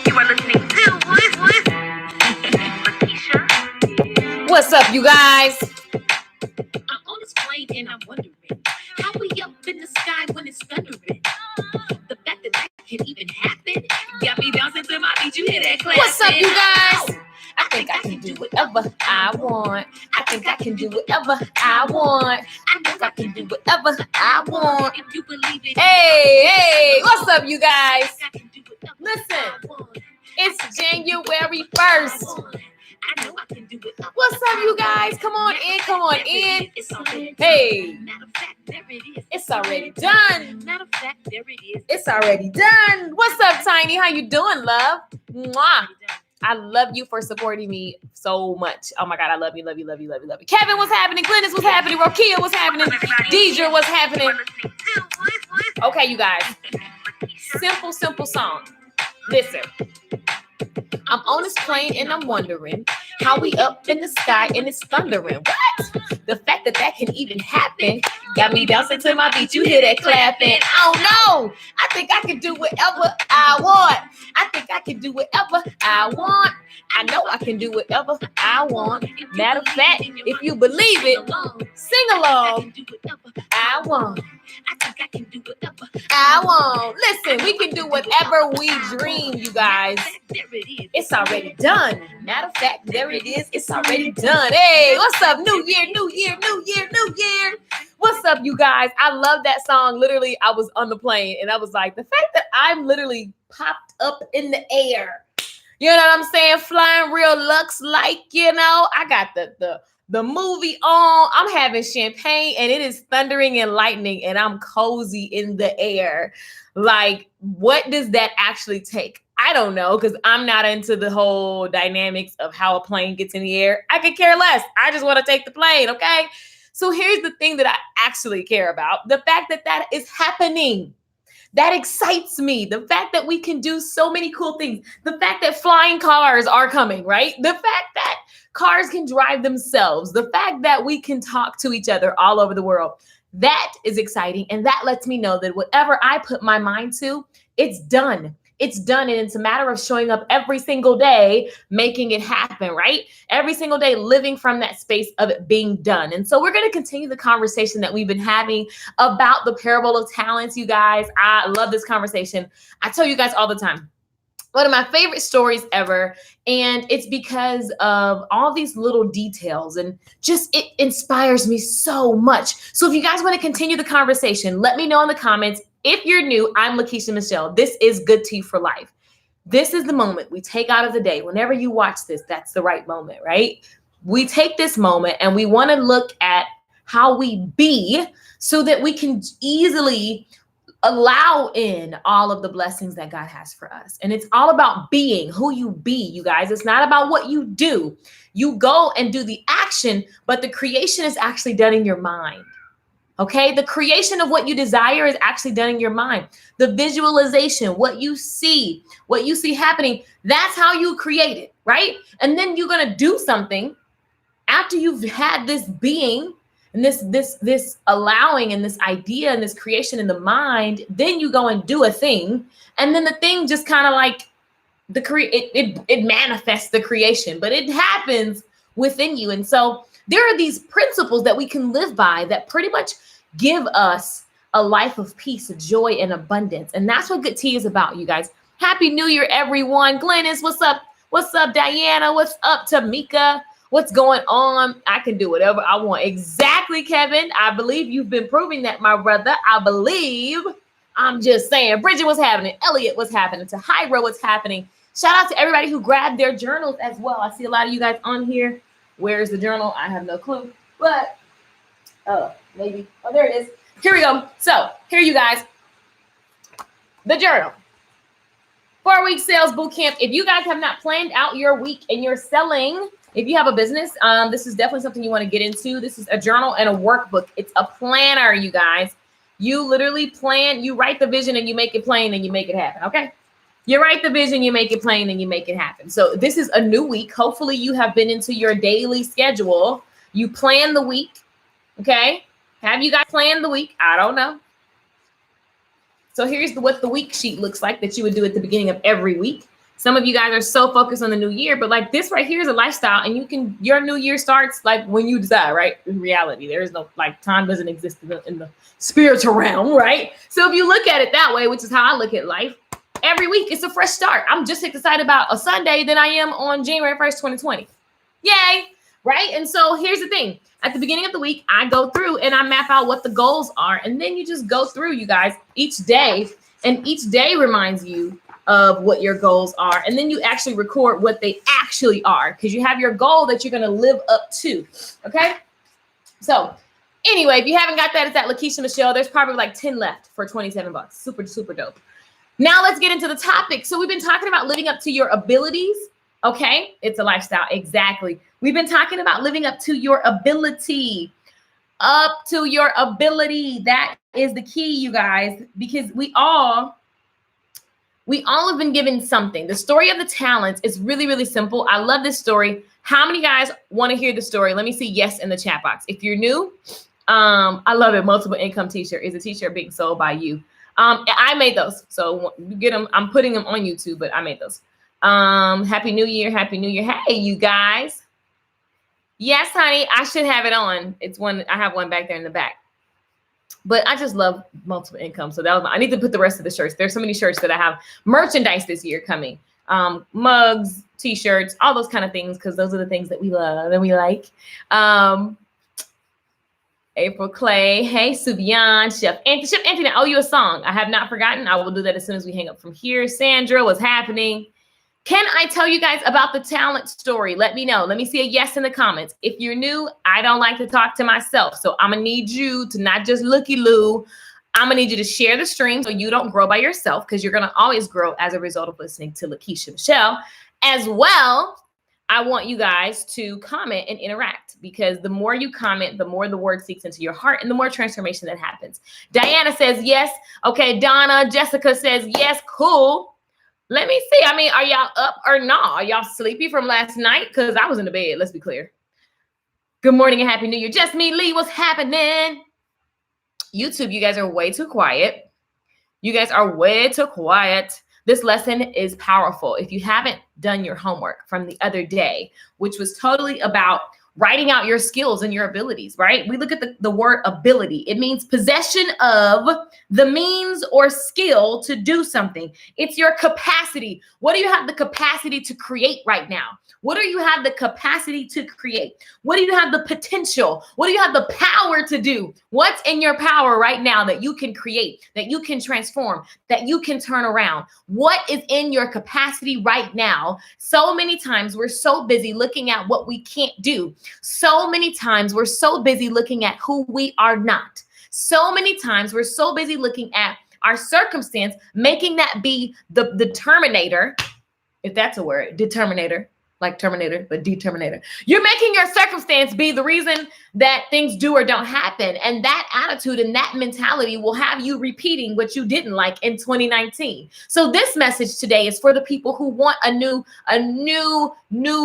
You are listening to Lakeisha. What's up, you guys? I'm on this plane and I'm wondering how we up in the sky when it's thundering. The fact that can even happen got me bouncing to my beat. You hear that clap? What's up, you guys? I think I can do whatever I want. I think I can do whatever I want. I think I can do whatever I want. If you believe it. Hey, what's up, you guys? Listen, it's January 1st. I know I can do it. What's up, you guys? Come on in, come on in. Hey, Matter of fact, there it is. it's already done. Matter of fact, there it is. It's already done. What's up, Tiny? How you doing, love? Mwah. I love you for supporting me so much. Oh my God, I love you, love you, love you, love you, love you. Kevin, what's happening? Glennis, what's happening? Rokia, what's happening? Deidre, what's happening? Okay, you guys. Simple song. Listen. I'm on this plane and I'm wondering how we up in the sky and it's thundering. What? The fact that can even happen got me bouncing to my beat. You hear that clapping? I don't know. I think I can do whatever I want. I think I can do whatever I want. I know I can do whatever I want. Matter of fact, if you believe it, sing along. I want. I think I can do whatever I want. Listen, we can do whatever we dream, you guys. There it is. It's already done. Matter of fact, there it is. It's already done. Hey, what's up? New year, new year, new year, new year. What's up, you guys? I love that song. Literally, I was on the plane and I was like, the fact that I'm literally popped up in the air. You know what I'm saying? Flying real lux like, you know, I got the movie on. I'm having champagne and it is thundering and lightning and I'm cozy in the air. Like, what does that actually take? I don't know, because I'm not into the whole dynamics of how a plane gets in the air. I could care less. I just want to take the plane, okay? So here's the thing that I actually care about. The fact that is happening. That excites me. The fact that we can do so many cool things. The fact that flying cars are coming, right? The fact that cars can drive themselves. The fact that we can talk to each other all over the world. That is exciting. And that lets me know that whatever I put my mind to, it's done. It's done. And it's a matter of showing up every single day, making it happen, right? Every single day, living from that space of it being done. And so we're going to continue the conversation that we've been having about the parable of talents, you guys. I love this conversation. I tell you guys all the time. One of my favorite stories ever. And it's because of all these little details and just it inspires me so much. So if you guys want to continue the conversation, let me know in the comments. If you're new, I'm Lakeisha Michelle. This is Good Tea for Life. This is the moment we take out of the day. Whenever you watch this, that's the right moment, right? We take this moment and we want to look at how we be so that we can easily allow in all of the blessings that God has for us. And it's all about being who you be, you guys. It's not about what you do. You go and do the action, but the creation is actually done in your mind. Okay, the creation of what you desire is actually done in your mind. The visualization, what you see happening, that's how you create it, right? And then you're going to do something after you've had this being and this allowing and this idea and this creation in the mind. Then you go and do a thing, and then the thing just kind of like it manifests the creation, but it happens within you. And so there are these principles that we can live by that pretty much give us a life of peace, joy, and abundance. And that's what Good Tea is about, you guys. Happy New Year, everyone. Glennis, what's up? What's up, Diana? What's up, Tamika? What's going on? I can do whatever I want. Exactly, Kevin. I believe you've been proving that, my brother. I believe. I'm just saying. Bridget, what's happening? Elliot, what's happening? Tahira, what's happening? Shout out to everybody who grabbed their journals as well. I see a lot of you guys on here. Where's the journal? I have no clue. But, maybe. Oh, there it is. Here we go. So, here you guys. The journal. 4-week sales boot camp. If you guys have not planned out your week and you're selling, if you have a business, this is definitely something you want to get into. This is a journal and a workbook. It's a planner, you guys. You literally plan, you write the vision and you make it plain and you make it happen, okay? You write the vision, you make it plain, and you make it happen. So this is a new week. Hopefully you have been into your daily schedule. You plan the week, okay? Have you guys planned the week? I don't know. So here's what the week sheet looks like that you would do at the beginning of every week. Some of you guys are so focused on the new year, but like this right here is a lifestyle, and your new year starts like when you decide, right? In reality, there is no like time doesn't exist in the spiritual realm, right? So if you look at it that way, which is how I look at life, every week it's a fresh start. I'm just excited about a Sunday than I am on January 1st, 2020. Yay, right? And so here's the thing. At the beginning of the week, I go through and I map out what the goals are. And then you just go through, you guys, each day. And each day reminds you of what your goals are. And then you actually record what they actually are, because you have your goal that you're going to live up to. Okay? So anyway, if you haven't got that, it's at Lakeisha Michelle. There's probably like 10 left for $27. Super, super dope. Now let's get into the topic. So we've been talking about living up to your abilities. Okay? It's a lifestyle. Exactly. We've been talking about living up to your ability. Up to your ability. That is the key, you guys, because we all have been given something. The story of the talents is really, really simple. I love this story. How many guys want to hear the story? Let me see yes in the chat box. If you're new, I love it. Multiple income t-shirt is a t-shirt being sold by you. I made those. So you get them. I'm putting them on YouTube, but I made those. Happy New Year. Happy New Year. Hey, you guys. Yes, honey, I should have it on. I have one back there in the back. But I just love multiple income. So I need to put the rest of the shirts. There's so many shirts that I have merchandise this year coming. Mugs, t-shirts, all those kind of things, because those are the things that we love and we like. April Clay. Hey, Subian. Chef Anthony, I owe you a song. I have not forgotten. I will do that as soon as we hang up from here. Sandra, what's happening? Can I tell you guys about the talent story? Let me know. Let me see a yes in the comments. If you're new, I don't like to talk to myself. So I'm going to need you to not just looky-loo. I'm going to need you to share the stream so you don't grow by yourself, because you're going to always grow as a result of listening to Lakeisha Michelle. As well, I want you guys to comment and interact, because the more you comment, the more the word seeks into your heart and the more transformation that happens. Diana says yes. Okay, Donna. Jessica says yes. Cool. Let me see. I mean, are y'all up or not? Are y'all sleepy from last night? Because I was in the bed. Let's be clear. Good morning and Happy New Year. Just me, Lee. What's happening? YouTube, you guys are way too quiet. You guys are way too quiet. This lesson is powerful. If you haven't done your homework from the other day, which was totally about writing out your skills and your abilities, right? We look at the word ability. It means possession of the means or skill to do something. It's your capacity. What do you have the capacity to create right now? What do you have the capacity to create? What do you have the potential? What do you have the power to do? What's in your power right now that you can create, that you can transform, that you can turn around? What is in your capacity right now? So many times we're so busy looking at what we can't do. So many times we're so busy looking at who we are not. So many times we're so busy looking at our circumstance, making that be the determinator, if that's a word, determinator. Like Terminator, but determinator. You're making your circumstance be the reason that things do or don't happen. And that attitude and that mentality will have you repeating what you didn't like in 2019. So this message today is for the people who want a new,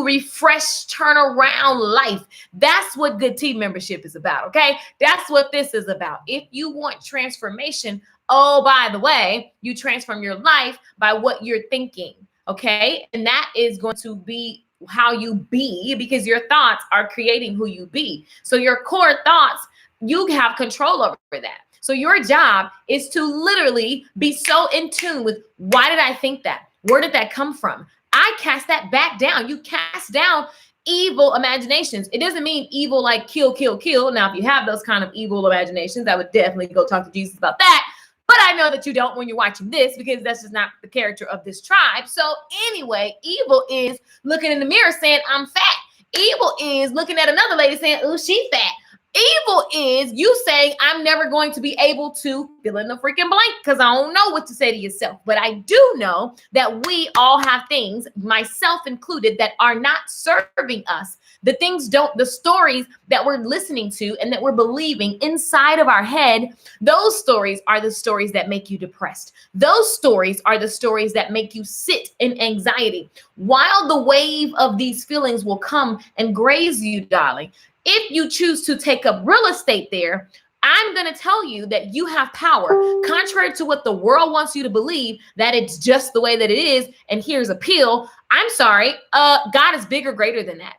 refreshed, turnaround life. That's what Good Tea membership is about, okay? That's what this is about. If you want transformation, oh, by the way, you transform your life by what you're thinking, okay? And that is going to be how you be, because your thoughts are creating who you be. So your core thoughts, you have control over that. So your job is to literally be so in tune with, why did I think that? Where did that come from? I cast that back down. You cast down evil imaginations. It doesn't mean evil like kill, kill, kill. Now, if you have those kind of evil imaginations, I would definitely go talk to Jesus about that. But I know that you don't when you're watching this, because that's just not the character of this tribe. So anyway, evil is looking in the mirror saying, I'm fat. Evil is looking at another lady saying, oh, she's fat. Evil is you saying, I'm never going to be able to fill in the freaking blank because I don't know what to say to yourself. But I do know that we all have things, myself included, that are not serving us. The stories that we're listening to and that we're believing inside of our head, those stories are the stories that make you depressed. Those stories are the stories that make you sit in anxiety. While the wave of these feelings will come and graze you, darling, if you choose to take up real estate there, I'm going to tell you that you have power, contrary to what the world wants you to believe, that it's just the way that it is. And here's a pill. I'm sorry. God is bigger, greater than that.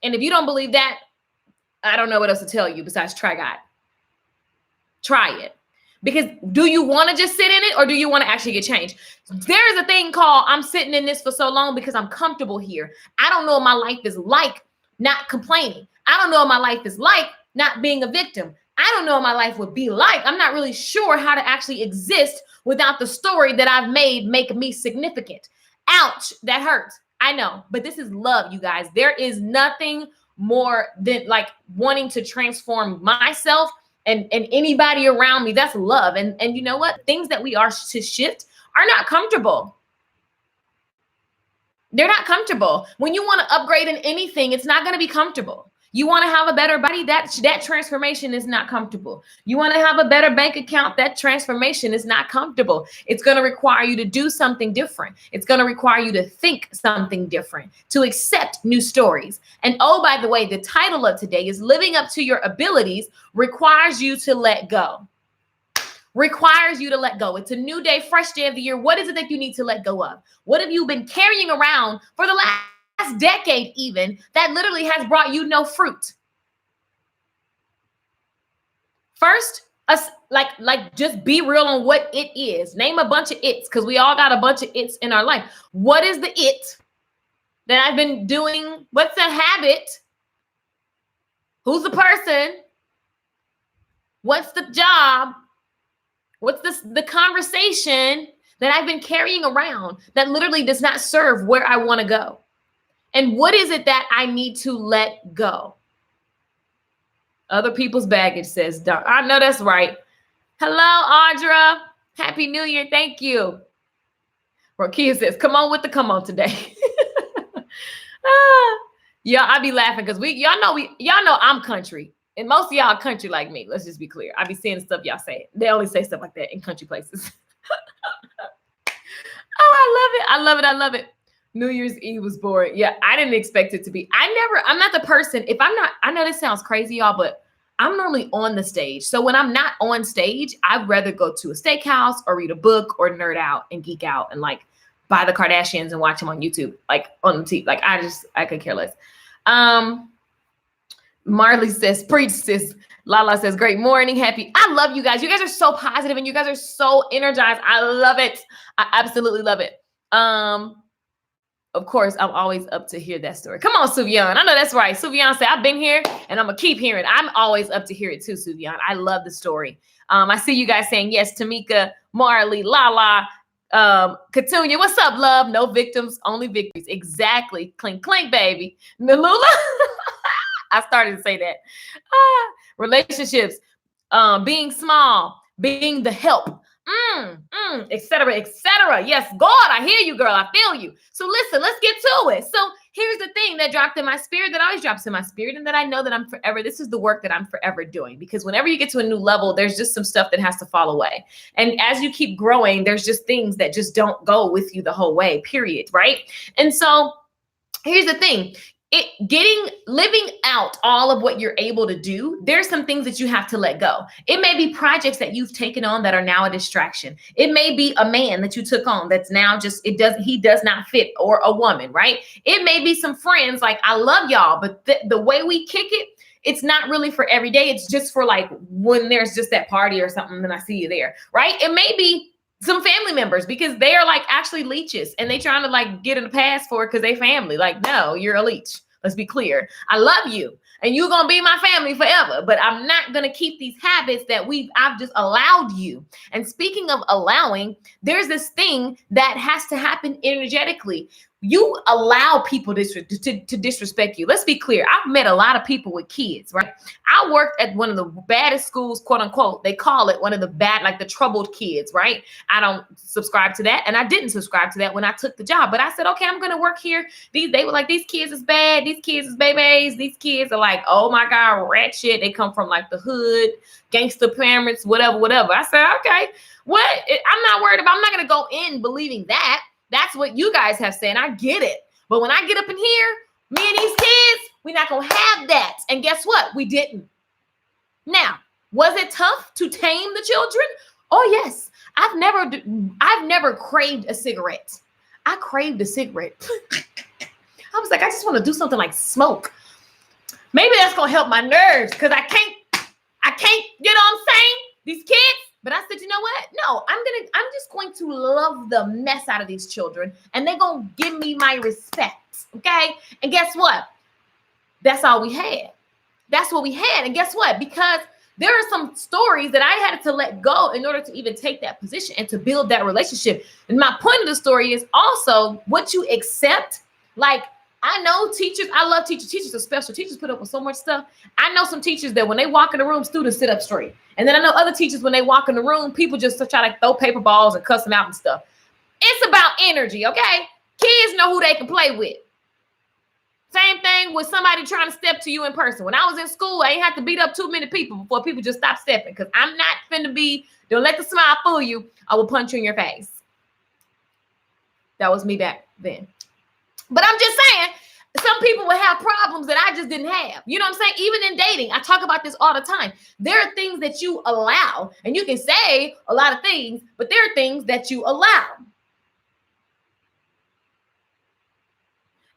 And if you don't believe that, I don't know what else to tell you besides try God. Try it. Because do you want to just sit in it or do you want to actually get changed? There is a thing called I'm sitting in this for so long because I'm comfortable here. I don't know what my life is like not complaining. I don't know what my life is like not being a victim. I don't know what my life would be like. I'm not really sure how to actually exist without the story that I've made make me significant. Ouch, that hurts. I know, but this is love, you guys. There is nothing more than like wanting to transform myself and anybody around me. That's love. And you know what? Things that we are to shift are not comfortable. They're not comfortable. When you want to upgrade in anything, it's not going to be comfortable. You want to have a better body, that transformation is not comfortable. You want to have a better bank account, that transformation is not comfortable. It's going to require you to do something different. It's going to require you to think something different, to accept new stories. And oh, by the way, the title of today is Living Up to Your Abilities Requires You to Let Go. Requires you to let go. It's a new day, fresh day of the year. What is it that you need to let go of? What have you been carrying around for the last decade even that literally has brought you no fruit? First, like just be real on what it is. Name a bunch of it's, because we all got a bunch of it's in our life. What is the it that I've been doing? What's the habit? Who's the person? What's the job? What's the conversation that I've been carrying around that literally does not serve where I want to go? And what is it that I need to let go? Other people's baggage, says Don. I know that's right. Hello, Audra. Happy New Year. Thank you. Rakia says, come on with the come on today. Yeah, I be laughing because y'all know I'm country. And most of y'all country like me. Let's just be clear. I be seeing the stuff y'all say. They only say stuff like that in country places. Oh, I love it. I love it. New Year's Eve was boring. Yeah, I didn't expect it to be. I'm not the person. I know this sounds crazy, y'all, but I'm normally on the stage. So when I'm not on stage, I'd rather go to a steakhouse or read a book or nerd out and geek out and like buy the Kardashians and watch them on YouTube, like on the TV. Like I could care less. Marley says, preach, sis. Lala says, great morning. Happy. I love you guys. You guys are so positive and you guys are so energized. I love it. I absolutely love it. Of course, I'm always up to hear that story. Come on, Suvian. I know that's right. Suvian said, I've been here and I'm going to keep hearing. I'm always up to hear it too, Suvian. I love the story. I see you guys saying, yes, Tamika, Marley, Lala, Katunya. What's up, love? No victims, only victories. Exactly. Clink, clink, baby. Nalula. I started to say that. Relationships, being small, being the help, et cetera, et cetera. Yes, God, I hear you, girl. I feel you. So listen, let's get to it. So here's the thing that dropped in my spirit, that always drops in my spirit, and that I know that I'm forever. This is the work that I'm forever doing, because whenever you get to a new level, there's just some stuff that has to fall away. And as you keep growing, there's just things that just don't go with you the whole way, period, right? And so here's the thing. Living out all of what you're able to do, there's some things that you have to let go. It may be projects that you've taken on that are now a distraction. It may be a man that you took on that's now he does not fit, or a woman, right? It may be some friends, like I love y'all, but the way we kick it, it's not really for every day. It's just for like when there's just that party or something, then I see you there, right? It may be some family members because they are like actually leeches and they trying to like get in the pass for it because they family. Like, no, you're a leech. Let's be clear. I love you and you're going to be my family forever, but I'm not going to keep these habits that I've just allowed you. And speaking of allowing, there's this thing that has to happen energetically. You allow people to disrespect you. Let's be clear. I've met a lot of people with kids, right? I worked at one of the baddest schools, quote unquote. They call it one of the bad, like the troubled kids, right? I don't subscribe to that. And I didn't subscribe to that when I took the job. But I said, okay, I'm going to work here. They were like, these kids is bad. These kids is babies. These kids are like, oh my God, rat shit. They come from like the hood, gangster parents, whatever. I said, okay, I'm not worried about, I'm not going to go in believing that. That's what you guys have said. I get it. But when I get up in here, me and these kids, we're not going to have that. And guess what? We didn't. Now, Was it tough to tame the children? Oh yes. I've never craved a cigarette. I craved a cigarette. I was like, I just want to do something like smoke. Maybe that's gonna help my nerves because I can't, you know what I'm saying? These kids. But I said, you know what? No, I'm just going to love the mess out of these children, and they're gonna give me my respect. Okay. And guess what? That's all we had. That's what we had. And guess what? Because there are some stories that I had to let go in order to even take that position and to build that relationship. And my point of the story is also what you accept. Like, I know teachers, I love teachers. Teachers are special. Teachers put up with so much stuff. I know some teachers that when they walk in the room, students sit up straight. And then I know other teachers, when they walk in the room, people just try to throw paper balls and cuss them out and stuff. It's about energy, okay? Kids know who they can play with. Same thing with somebody trying to step to you in person. When I was in school, I ain't have to beat up too many people before people just stop stepping, because I'm not finna be, don't let the smile fool you. I will punch you in your face. That was me back then. But I'm just saying, some people will have problems that I just didn't have. You know what I'm saying? Even in dating, I talk about this all the time. There are things that you allow, and you can say a lot of things, but there are things that you allow.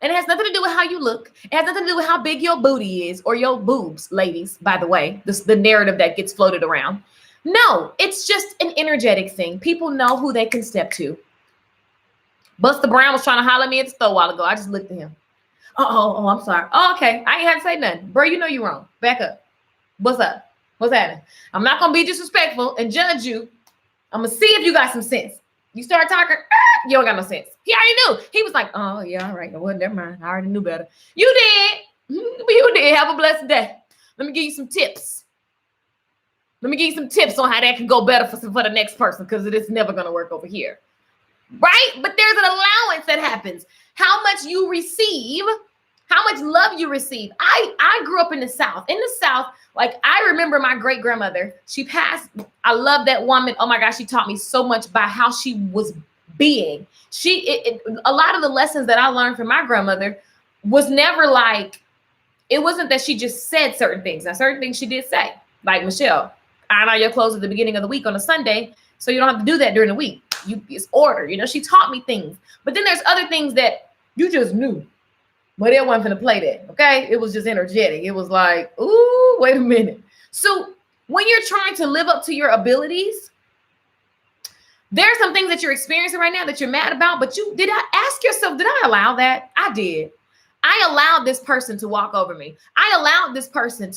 And it has nothing to do with how you look. It has nothing to do with how big your booty is or your boobs, ladies, by the way. This is the narrative that gets floated around. No, it's just an energetic thing. People know who they can step to. Buster Brown was trying to holler at me at the store a while ago. I just looked at him. Oh, I'm sorry. Oh, okay. I ain't had to say nothing. Bro, you know you're wrong. Back up. What's up? What's happening? I'm not going to be disrespectful and judge you. I'm going to see if you got some sense. You start talking, you don't got no sense. He already knew. He was like, oh, yeah, all right. Well, never mind. I already knew better. You did. You did. Have a blessed day. Let me give you some tips. Let me give you some tips on how that can go better for the next person, because it is never going to work over here. Right? But there's an allowance that happens. How much you receive, how much love you receive. I grew up in the South. In the South, like, I remember my great grandmother. She passed. I love that woman. Oh my gosh, she taught me so much by how she was being. A lot of the lessons that I learned from my grandmother was never like, it wasn't that she just said certain things. Now, certain things she did say, like, Michelle, iron out your clothes at the beginning of the week on a Sunday, so you don't have to do that during the week. It's order. You know, she taught me things. But then there's other things that you just knew. But it wasn't going to play that, okay? It was just energetic. It was like, ooh, wait a minute. So when you're trying to live up to your abilities, there are some things that you're experiencing right now that you're mad about, but ask yourself, did I allow that? I did. I allowed this person to walk over me. I allowed this person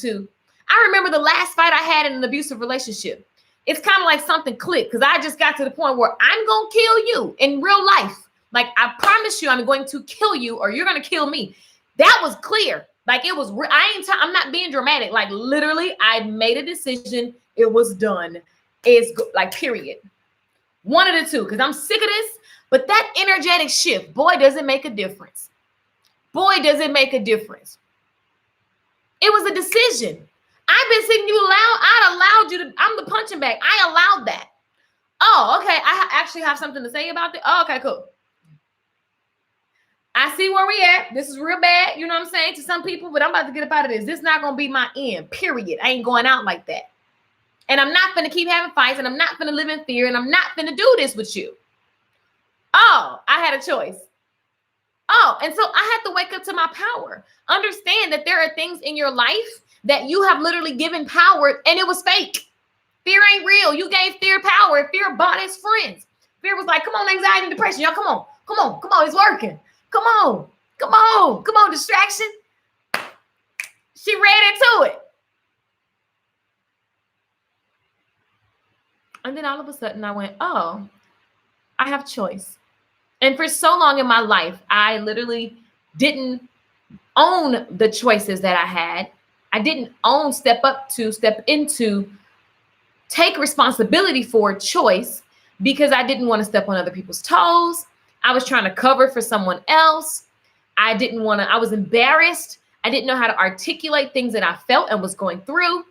I remember the last fight I had in an abusive relationship. It's kind of like something clicked, because I just got to the point where I'm going to kill you in real life. Like, I promise you, I'm going to kill you or you're going to kill me. That was clear. Like, it was, I'm not being dramatic. Like, literally, I made a decision. It was done. It's like, period. One of the two, because I'm sick of this. But that energetic shift, boy, does it make a difference. Boy, does it make a difference. It was a decision. I've been sitting you loud. I allowed you to, I'm the punching bag. I allowed that. Oh, okay. I actually have something to say about that. Oh, okay, cool. I see where we at. This is real bad. You know what I'm saying? To some people, but I'm about to get up out of this. This is not going to be my end, period. I ain't going out like that. And I'm not going to keep having fights, and I'm not going to live in fear, and I'm not going to do this with you. Oh, I had a choice. Oh, and so I had to wake up to my power. Understand that there are things in your life that you have literally given power, and it was fake. Fear ain't real. You gave fear power. Fear bought its friends. Fear was like, come on, anxiety and depression. Y'all, come on. It's working. Come on, distraction. She read into it. And then all of a sudden I went, oh, I have choice. And for so long in my life, I literally didn't own the choices that I had. I didn't own, step into, take responsibility for choice, because I didn't want to step on other people's toes. I was trying to cover for someone else. I was embarrassed. I didn't know how to articulate things that I felt and was going through.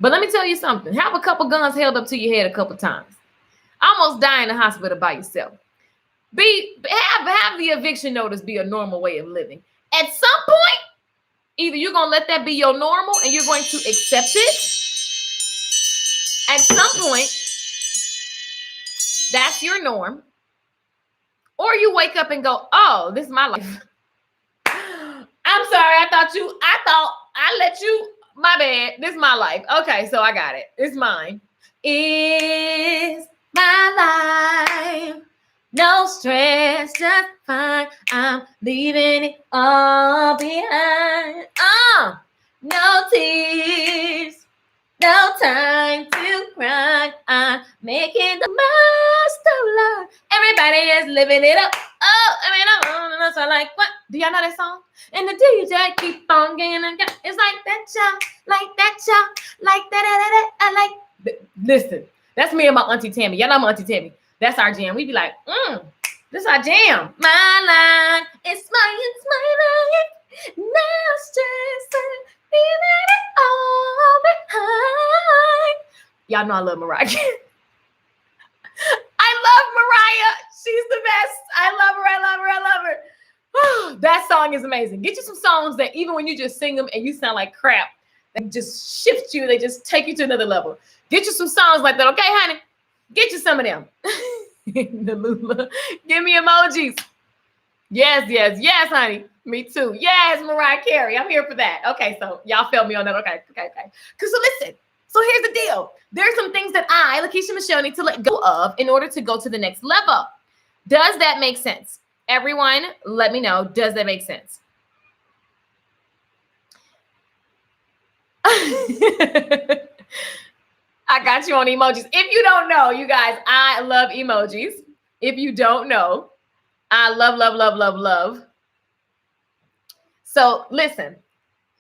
But let me tell you something. Have a couple guns held up to your head a couple times. Almost die in the hospital by yourself. Have the eviction notice be a normal way of living. At some point, Either you're going to let that be your normal and you're going to accept it. At some point, that's your norm. Or you wake up and go, oh, this is my life. I'm sorry. I thought I let you, my bad. This is my life. Okay, so I got it. It's mine. It's my life. No stress, just fine. I'm leaving it all behind. No tears. No time to cry. I'm making the most of life. Everybody is living it up. Oh, I mean, I'm so like, what? Do y'all know that song? And the DJ keep on getting again. It's like that, y'all. Like that, y'all. Like that. I like. Listen, that's me and my auntie Tammy. Y'all know my auntie Tammy. That's our jam. We be like, this is our jam. My life. It's my life. No stress. Leaving it all behind. Y'all know I love Mariah. I love Mariah. She's the best. I love her. That song is amazing. Get you some songs that even when you just sing them and you sound like crap, they just shift you. They just take you to another level. Get you some songs like that. Okay, honey? Get you some of them. The Lula. Give me emojis. Yes, honey. Me too. Yes, Mariah Carey. I'm here for that. Okay, so y'all felt me on that. Okay. Because so listen. So here's the deal. There's some things that I, Lakeisha Michelle, need to let go of in order to go to the next level. Does that make sense? Everyone, let me know. Does that make sense? I got you on emojis. If you don't know, you guys, I love emojis. If you don't know, I love. So listen,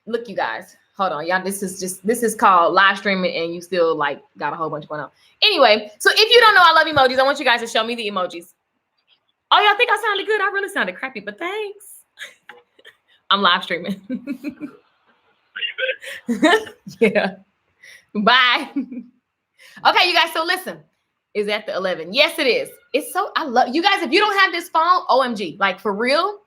look, you guys, hold on, y'all. This is called live streaming, and you still like got a whole bunch going on. Anyway, so if you don't know, I love emojis. I want you guys to show me the emojis. Oh, y'all think I sounded good? I really sounded crappy, but thanks. I'm live streaming. Yeah. Bye. Okay, you guys. So listen, is that the 11? Yes, it is. It's so, I love you guys. If you don't have this phone, OMG, like for real.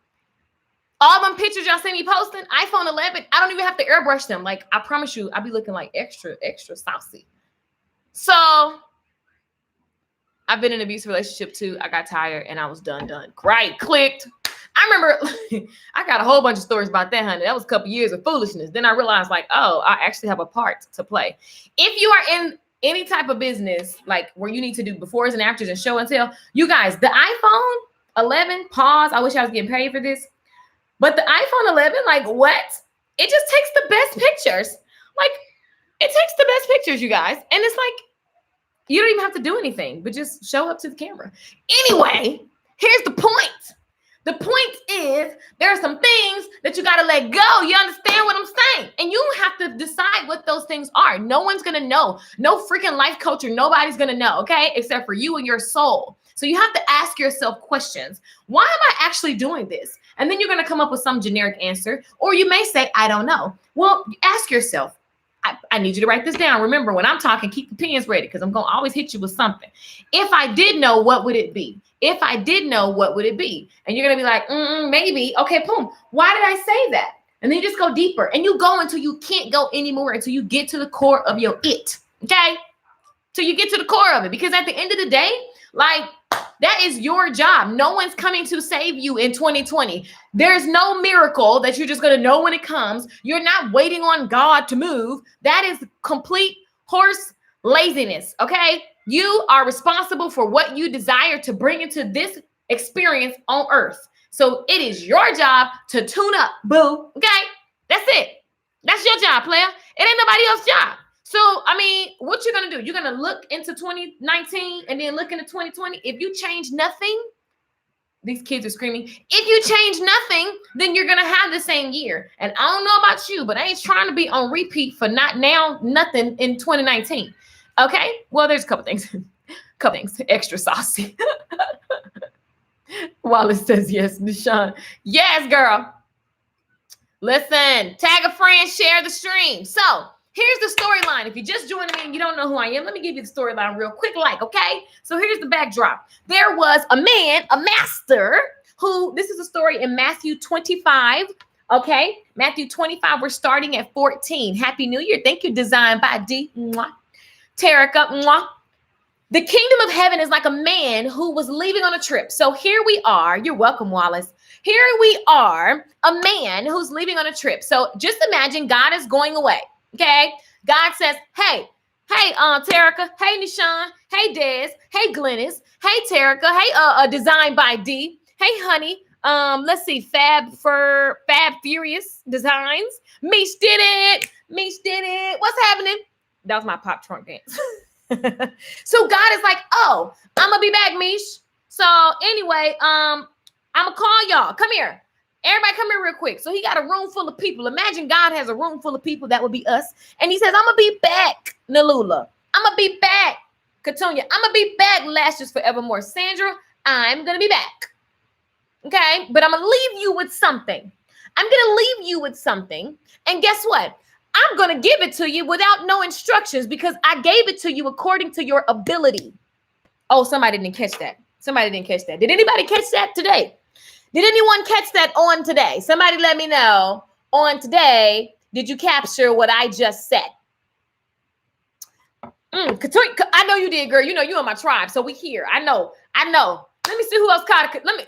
All them pictures y'all see me posting, iPhone 11, I don't even have to airbrush them. Like, I promise you, I'll be looking like extra saucy. So, I've been in an abusive relationship too. I got tired and I was done. Right, clicked. I remember I got a whole bunch of stories about that, honey. That was a couple years of foolishness. Then I realized like, oh, I actually have a part to play. If you are in any type of business, like where you need to do befores and afters and show and tell, you guys, the iPhone 11, pause. I wish I was getting paid for this. But the iPhone 11, like what? It just takes the best pictures. Like it takes the best pictures, you guys. And it's like, you don't even have to do anything, but just show up to the camera. Anyway, here's the point. The point is there are some things that you got to let go. You understand what I'm saying? And you have to decide what those things are. No one's going to know. No freaking life coach or nobody's going to know, okay? Except for you and your soul. So you have to ask yourself questions. Why am I actually doing this? And then you're going to come up with some generic answer. Or you may say, I don't know. Well, ask yourself. I need you to write this down. Remember, when I'm talking, keep the pens ready because I'm going to always hit you with something. If I did know, what would it be? If I did know, what would it be? And you're going to be like, maybe. Okay, boom. Why did I say that? And then you just go deeper. And you go until you can't go anymore, until you get to the core of your it. Okay? Till you get to the core of it. Because at the end of the day, like, that is your job. No one's coming to save you in 2020. There's no miracle that you're just going to know when it comes. You're not waiting on God to move. That is complete horse laziness, okay? You are responsible for what you desire to bring into this experience on earth. So it is your job to tune up, boo, okay? That's it. That's your job, player. It ain't nobody else's job. So, I mean, what you're going to do, you're going to look into 2019 and then look into 2020. If you change nothing, these kids are screaming. If you change nothing, then you're going to have the same year. And I don't know about you, but I ain't trying to be on repeat for nothing in 2019. Okay? Well, there's a couple things. Extra saucy. Wallace says yes, Deshaun. Yes, girl. Listen, tag a friend, share the stream. So, here's the storyline. If you're just joining me and you don't know who I am, let me give you the storyline real quick, okay? So here's the backdrop. There was a man, a master, who, this is a story in Matthew 25, Okay, Matthew 25, we're starting at 14. Happy New Year. Thank you, Designed by D. Mwah. Terica. Mwah. The kingdom of heaven is like a man who was leaving on a trip. So here we are. You're welcome, Wallace. Here we are, a man who's leaving on a trip. So just imagine God is going away. Okay. God says, hey, Terica. Hey, Nishan. Hey, Des. Hey, Glennis. Hey, Terica. Hey, Designed by D. Hey, honey. Let's see. Fab Furious Designs. Mish did it. What's happening? That was my pop trunk dance. So God is like, oh, I'm gonna be back, Mish. So anyway, I'm gonna call y'all. Come here. Everybody come here real quick. So he got a room full of people. Imagine God has a room full of people. That would be us. And he says, I'm gonna be back, Nalula. I'm gonna be back, Katunya. I'm gonna be back, Lashes Forevermore. Sandra, I'm gonna be back. Okay, but I'm gonna leave you with something. And guess what? I'm going to give it to you without no instructions because I gave it to you according to your ability. Oh, somebody didn't catch that. Did anybody catch that today? Did anyone catch that on today? Somebody let me know on today. Did you capture what I just said? I know you did, girl. You know you on my tribe. So we here. I know. Let me see who else caught it. Let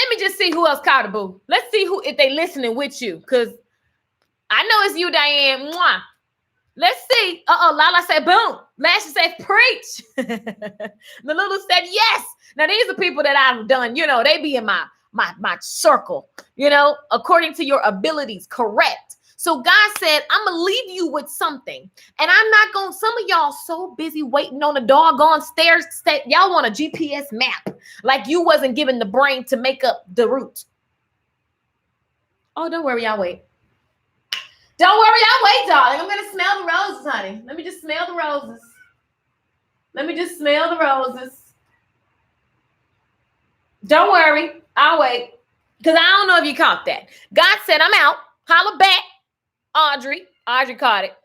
me just see who else caught it, boo. Let's see if they listening with you because I know it's you, Diane. Mwah. Let's see. Lala said, boom. Lashes said, preach. The little said, yes. Now, these are people that I've done, they be in my circle, according to your abilities. Correct. So God said, I'm going to leave you with something. And I'm not going to, some of y'all so busy waiting on the doggone stairs. Y'all want a GPS map. Like you wasn't given the brain to make up the route. Oh, don't worry. I'll wait. Don't worry, I'll wait, darling. I'm going to smell the roses, honey. Let me just smell the roses. Don't worry, I'll wait. Because I don't know if you caught that. God said, I'm out. Holla back, Audrey. Audrey caught it.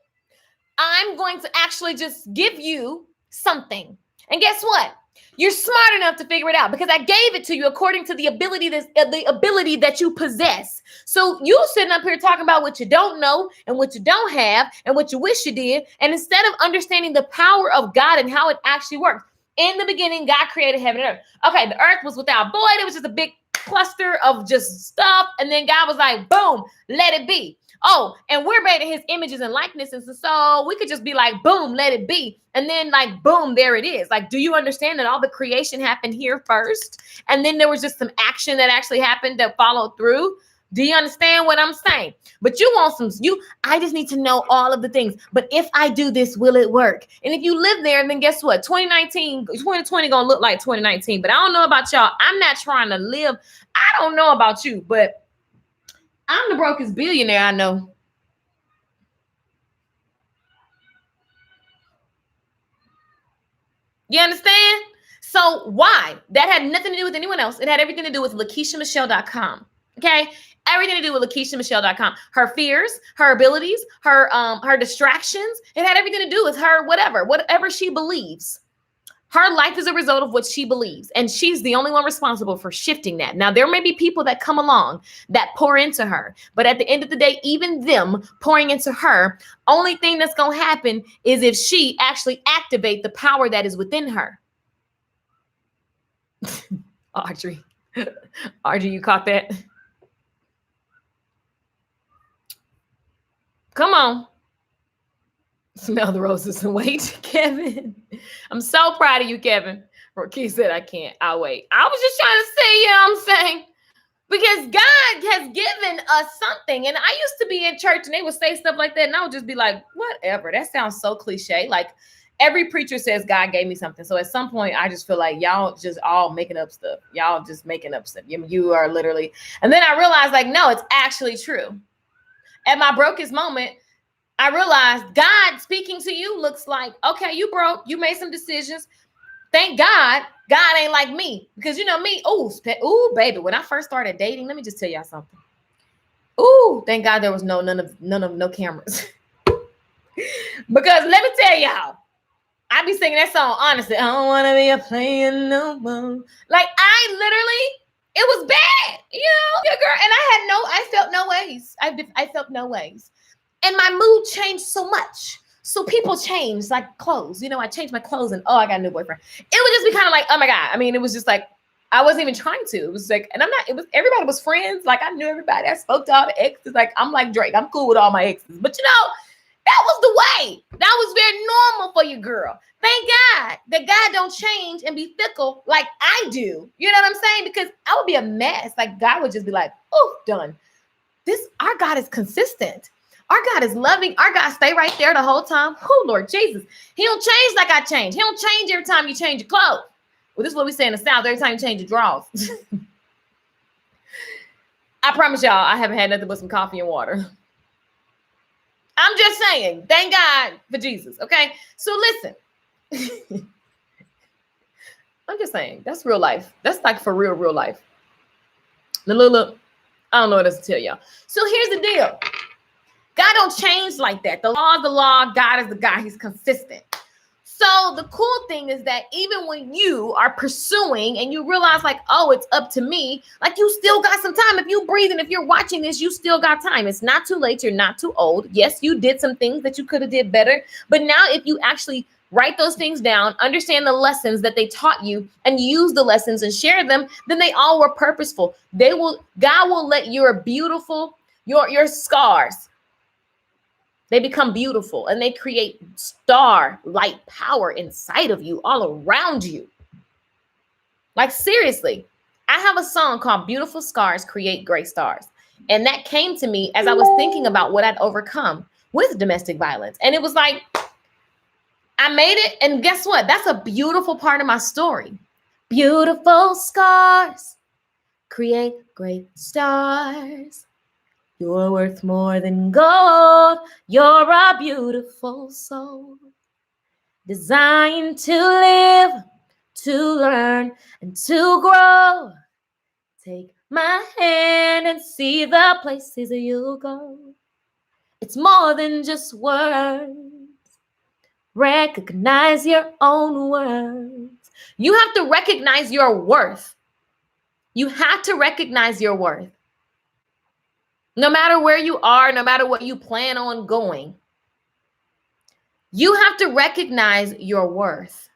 I'm going to actually just give you something. And guess what? You're smart enough to figure it out because I gave it to you according to the ability that you possess. So you sitting up here talking about what you don't know and what you don't have and what you wish you did. And instead of understanding the power of God and how it actually works. In the beginning, God created heaven and earth. Okay, the earth was without void. It was just a big cluster of just stuff. And then God was like, boom, let it be. Oh, and we're made in his images and likenesses. And so we could just be like, boom, let it be. And then like, boom, there it is. Like, do you understand that all the creation happened here first? And then there was just some action that actually happened that followed through. Do you understand what I'm saying? But you want I just need to know all of the things. But if I do this, will it work? And if you live there, then guess what? 2020 gonna look like 2019. But I don't know about y'all. I'm not trying to live. I don't know about you, but I'm the brokest billionaire I know. You understand? So why? That had nothing to do with anyone else. It had everything to do with LakeishaMichelle.com. Okay? Everything to do with LakeishaMichelle.com. Her fears, her abilities, her distractions. It had everything to do with her whatever she believes. Her life is a result of what she believes, and she's the only one responsible for shifting that. Now, there may be people that come along that pour into her, but at the end of the day, even them pouring into her, only thing that's going to happen is if she actually activate the power that is within her. Audrey, you caught that? Come on. Smell the roses and wait, Kevin. I'm so proud of you, Kevin. Rocky said, I can't. I'll wait. I was just trying to say, I'm saying, because God has given us something. And I used to be in church and they would say stuff like that. And I would just be like, whatever. That sounds so cliche. Like every preacher says God gave me something. So at some point, I just feel like y'all just all making up stuff. Y'all just making up stuff. You are literally. And then I realized like, no, it's actually true. At my brokest moment, I realized God speaking to you looks like, okay, you broke, you made some decisions. Thank God, God ain't like me. Because you know me, ooh, baby, when I first started dating, let me just tell y'all something. Ooh, thank God there was no cameras. Because let me tell y'all, I be singing that song, honestly. I don't want to be a player no more. Like I literally, it was bad, your girl. And I felt no way. no ways. And my mood changed so much. So people change, like clothes. I changed my clothes and, oh, I got a new boyfriend. It would just be kind of like, oh my God. I mean, it was just like, I wasn't even trying to. It was like, and everybody was friends. Like I knew everybody. I spoke to all the exes. Like I'm like Drake. I'm cool with all my exes. But that was the way. That was very normal for you, girl. Thank God that God don't change and be fickle like I do. You know what I'm saying? Because I would be a mess. Like God would just be like, oh, done. Our God is consistent. Our God is loving. Our God stay right there the whole time. Oh, Lord Jesus. He don't change like I change. He don't change every time you change your clothes. Well, this is what we say in the South. Every time you change your drawers. I promise y'all, I haven't had nothing but some coffee and water. I'm just saying, thank God for Jesus, okay? So listen. I'm just saying, that's real life. That's like for real life. Look, I don't know what else to tell y'all. So here's the deal. God don't change like that. The law is the law. God is the God. He's consistent. So the cool thing is that even when you are pursuing and you realize like, oh, it's up to me, like you still got some time. If you breathe and if you're watching this, you still got time. It's not too late. You're not too old. Yes, you did some things that you could have did better. But now if you actually write those things down, understand the lessons that they taught you and use the lessons and share them, then they all were purposeful. God will let your beautiful, your scars, they become beautiful and they create star light power inside of you, all around you. Like seriously, I have a song called Beautiful Scars Create Great Stars. And that came to me as I was thinking about what I'd overcome with domestic violence. And it was like, I made it. And guess what? That's a beautiful part of my story. Beautiful scars create great stars. You're worth more than gold. You're a beautiful soul. Designed to live, to learn, and to grow. Take my hand and see the places you'll go. It's more than just words. Recognize your own worth. You have to recognize your worth. You have to recognize your worth. No matter where you are, no matter what you plan on going, you have to recognize your worth.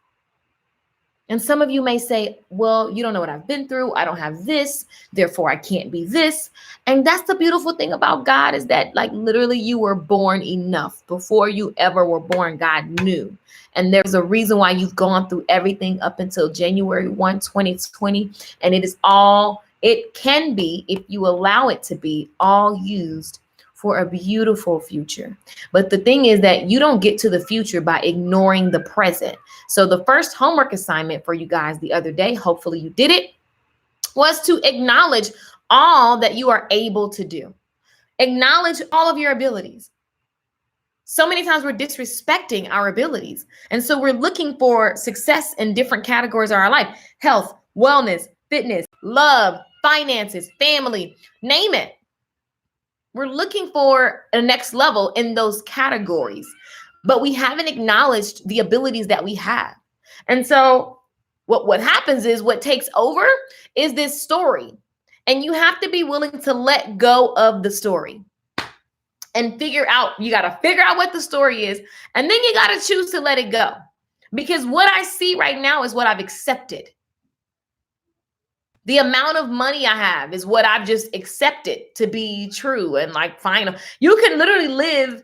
And some of you may say, well, you don't know what I've been through. I don't have this, therefore I can't be this. And that's the beautiful thing about God is that like literally you were born enough. Before you ever were born, God knew. And there's a reason why you've gone through everything up until January 1, 2020. And it can be, if you allow it to be, all used for a beautiful future. But the thing is that you don't get to the future by ignoring the present. So the first homework assignment for you guys the other day, hopefully you did it, was to acknowledge all that you are able to do. Acknowledge all of your abilities. So many times we're disrespecting our abilities. And so we're looking for success in different categories of our life: health, wellness, fitness, love, finances, family, name it. We're looking for a next level in those categories, but we haven't acknowledged the abilities that we have. And so what happens is what takes over is this story. And you have to be willing to let go of the story and you got to figure out what the story is. And then you got to choose to let it go. Because what I see right now is what I've accepted. The amount of money I have is what I've just accepted to be true and like final. You can literally live.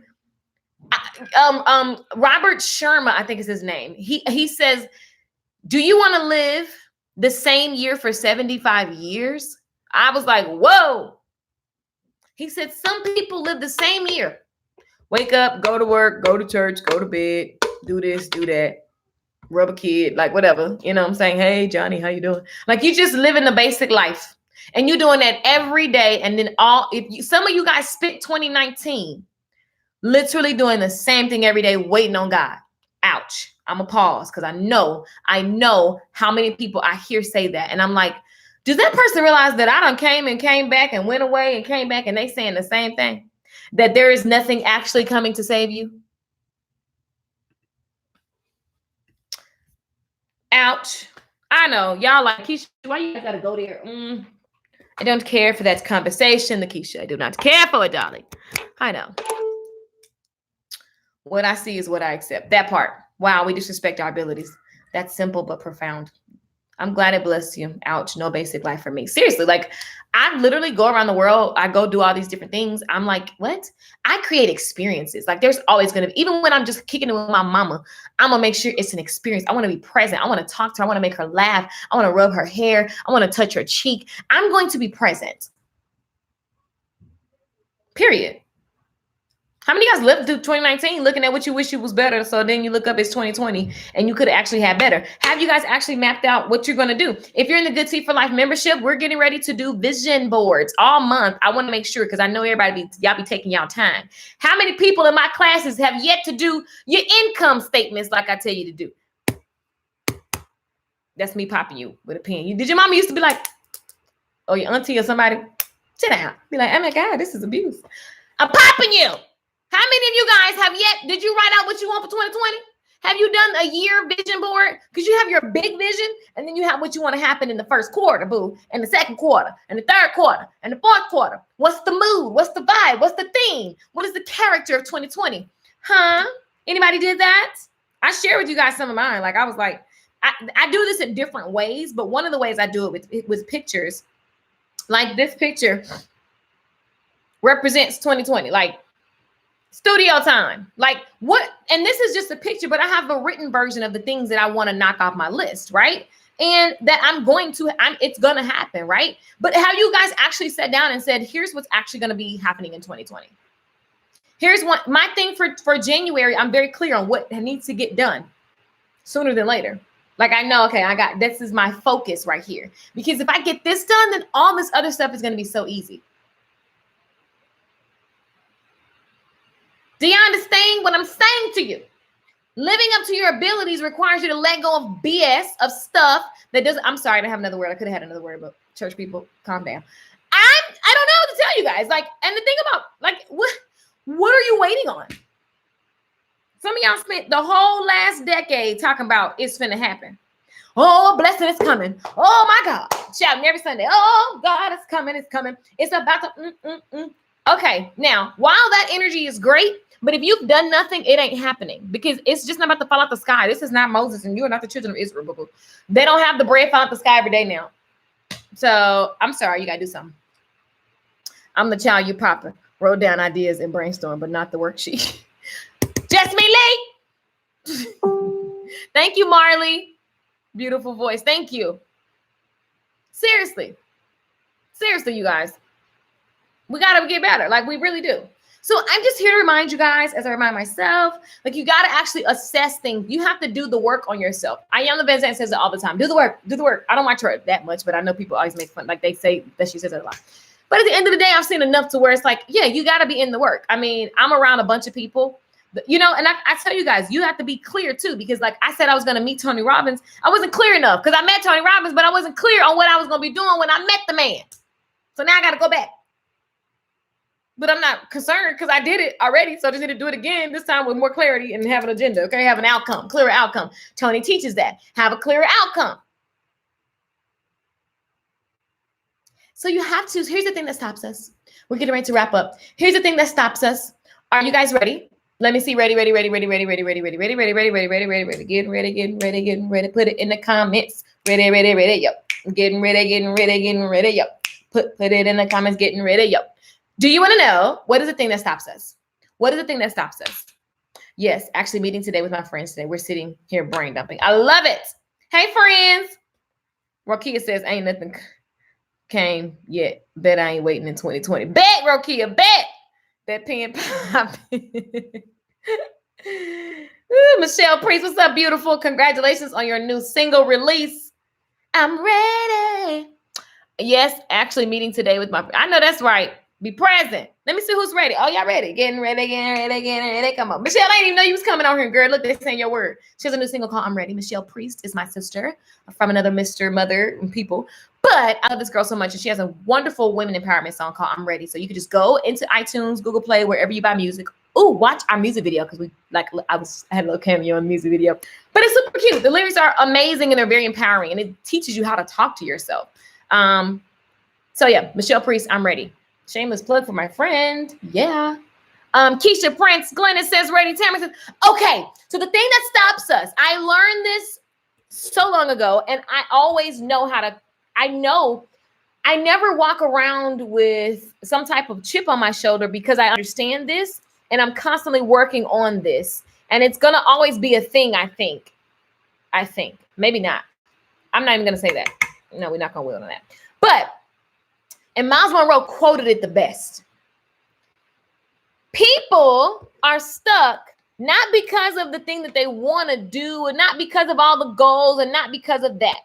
Robert Sherma, I think is his name. He says, do you want to live the same year for 75 years? I was like, whoa. He said, some people live the same year. Wake up, go to work, go to church, go to bed, do this, do that. Rub a kid, like whatever, you know what I'm saying? Hey, Johnny, how you doing? Like you just living the basic life and you're doing that every day. And then some of you guys spent 2019 literally doing the same thing every day, waiting on God. Ouch. I'm gonna pause because I know how many people I hear say that. And I'm like, does that person realize that I done came back and went away and came back and they saying the same thing? That there is nothing actually coming to save you? Ouch. I know. Y'all like, Keisha, why you guys gotta go there? I don't care for that conversation, Lakeisha. I do not care for it, darling. I know. What I see is what I accept. That part. Wow, we disrespect our abilities. That's simple but profound. I'm glad it blessed you. Ouch, no basic life for me. Seriously, like I literally go around the world. I go do all these different things. I'm like, what? I create experiences. Like there's always going to be, even when I'm just kicking it with my mama, I'm going to make sure it's an experience. I want to be present. I want to talk to her. I want to make her laugh. I want to rub her hair. I want to touch her cheek. I'm going to be present. Period. How many of you guys lived through 2019 looking at what you wish you was better? So then you look up it's 2020 and you could actually have better. Have you guys actually mapped out what you're going to do? If you're in the Good Tea for Life membership, we're getting ready to do vision boards all month. I want to make sure, because I know y'all be taking y'all time. How many people in my classes have yet to do your income statements like I tell you to do? That's me popping you with a pen. Did your mama used to be like, or your auntie or somebody, sit down. Be like, oh my God, this is abuse. I'm popping you. How many of you guys have yet, did you write out what you want for 2020? Have you done a year vision board? Because you have your big vision, and then you have what you want to happen in the first quarter, boo, and the second quarter, and the third quarter, and the fourth quarter. What's the mood? What's the vibe? What's the theme? What is the character of 2020? Huh? Anybody did that? I share with you guys some of mine. Like I was like, I do this in different ways, but one of the ways I do it with pictures, like this picture represents 2020. Like, studio time. Like what? And this is just a picture, but I have a written version of the things that I want to knock off my list, right? And that it's going to happen, right? But have you guys actually sat down and said, here's what's actually going to be happening in 2020. Here's my thing for January. I'm very clear on what needs to get done sooner than later. Like I know, okay, this is my focus right here. Because if I get this done, then all this other stuff is going to be so easy. Do you understand what I'm saying to you? Living up to your abilities requires you to let go of BS, of stuff that doesn't. I'm sorry, I didn't have another word. I could have had another word, but church people, calm down. I don't know what to tell you guys. Like, and the thing about, like, what are you waiting on? Some of y'all spent the whole last decade talking about it's finna happen. Oh, blessing is coming. Oh my God. Shouting every Sunday. Oh, God, it's coming. It's coming. It's about to. Okay, now, while that energy is great, but if you've done nothing, it ain't happening because it's just not about to fall out the sky. This is not Moses and you are not the children of Israel. They don't have the bread fall out the sky every day now. So I'm sorry, you got to do something. I'm the child you papa. Wrote down ideas and brainstorm, but not the worksheet. Just me, Lee. Thank you, Marley. Beautiful voice. Thank you. Seriously, you guys. We got to get better. Like we really do. So I'm just here to remind you guys, as I remind myself, like you got to actually assess things. You have to do the work on yourself. Ayana Van Zandt says it all the time. Do the work. Do the work. I don't watch her that much, but I know people always make fun. Like they say that she says it a lot. But at the end of the day, I've seen enough to where it's like, yeah, you got to be in the work. I mean, I'm around a bunch of people, you know, and I tell you guys, you have to be clear too, because like I said, I was going to meet Tony Robbins. I wasn't clear enough because I met Tony Robbins, but I wasn't clear on what I was going to be doing when I met the man. So now I got to go back. But I'm not concerned because I did it already. So I just need to do it again, this time with more clarity and have an agenda. Okay, have an outcome, clearer outcome. Tony teaches that. Have a clearer outcome. So you have to, here's the thing that stops us. We're getting ready to wrap up. Here's the thing that stops us. Are you guys ready? Let me see. Ready. Getting ready. Put it in the comments. Ready. Yep. Getting ready. Yep. Put it in the comments. Getting ready. Yep. Do you want to know what is the thing that stops us? What is the thing that stops us? Yes, actually meeting today with my friends today. We're sitting here brain dumping. I love it. Hey, friends. Rokia says, ain't nothing came yet. Bet I ain't waiting in 2020. Bet, Rokia, bet. That pen pop. Michelle Priest, what's up, beautiful? Congratulations on your new single release. I'm ready. Yes, actually meeting today with my, I know that's right. Be present. Let me see who's ready. Oh, y'all ready? Getting ready. Come on. Michelle, I didn't even know you was coming on here, girl. Look, they saying your word. She has a new single called I'm Ready. Michelle Priest is my sister from another Mr. Mother and people. But I love this girl so much. And she has a wonderful women empowerment song called I'm Ready. So you can just go into iTunes, Google Play, wherever you buy music. Ooh, watch our music video because I had a little cameo in the music video. But it's super cute. The lyrics are amazing and they're very empowering. And it teaches you how to talk to yourself. So yeah, Michelle Priest, I'm ready. Shameless plug for my friend. Yeah. Keisha Prince, Glennis says ready. Tamara says, okay. So the thing that stops us, I learned this so long ago, and I always know how to, I never walk around with some type of chip on my shoulder because I understand this and I'm constantly working on this. And it's going to always be a thing, I think. Maybe not. I'm not even going to say that. No, we're not going to will on that. But, and Miles Monroe quoted it the best. People are stuck not because of the thing that they want to do, and not because of all the goals, and not because of that.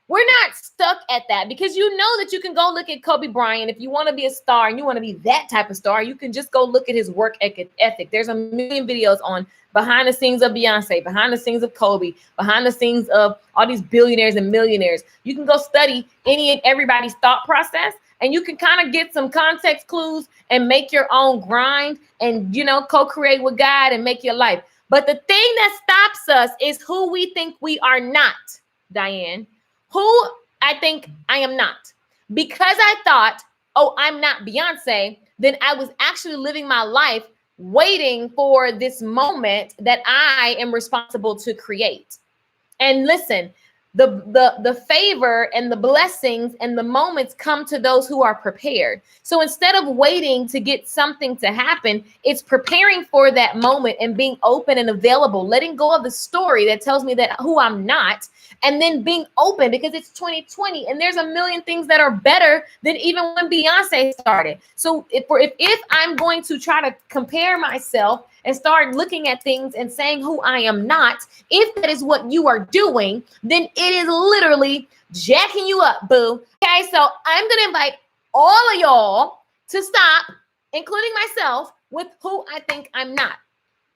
We're not stuck at that because you know that you can go look at Kobe Bryant. If you want to be a star and you want to be that type of star, you can just go look at his work ethic. There's a million videos on behind the scenes of Beyonce, behind the scenes of Kobe, behind the scenes of all these billionaires and millionaires. You can go study any and everybody's thought process, and you can kind of get some context clues and make your own grind and, co-create with God and make your life. But the thing that stops us is who we think we are not, Diane. Who I think I am not. Because I thought, oh, I'm not Beyonce, then I was actually living my life waiting for this moment that I am responsible to create. And listen, the favor and the blessings and the moments come to those who are prepared. So instead of waiting to get something to happen, it's preparing for that moment and being open and available, letting go of the story that tells me that who I'm not, and then being open because it's 2020 and there's a million things that are better than even when Beyonce started. So if I'm going to try to compare myself and start looking at things and saying who I am not, if that is what you are doing, then it is literally jacking you up, boo. Okay, so I'm going to invite all of y'all to stop, including myself, with who I think I'm not.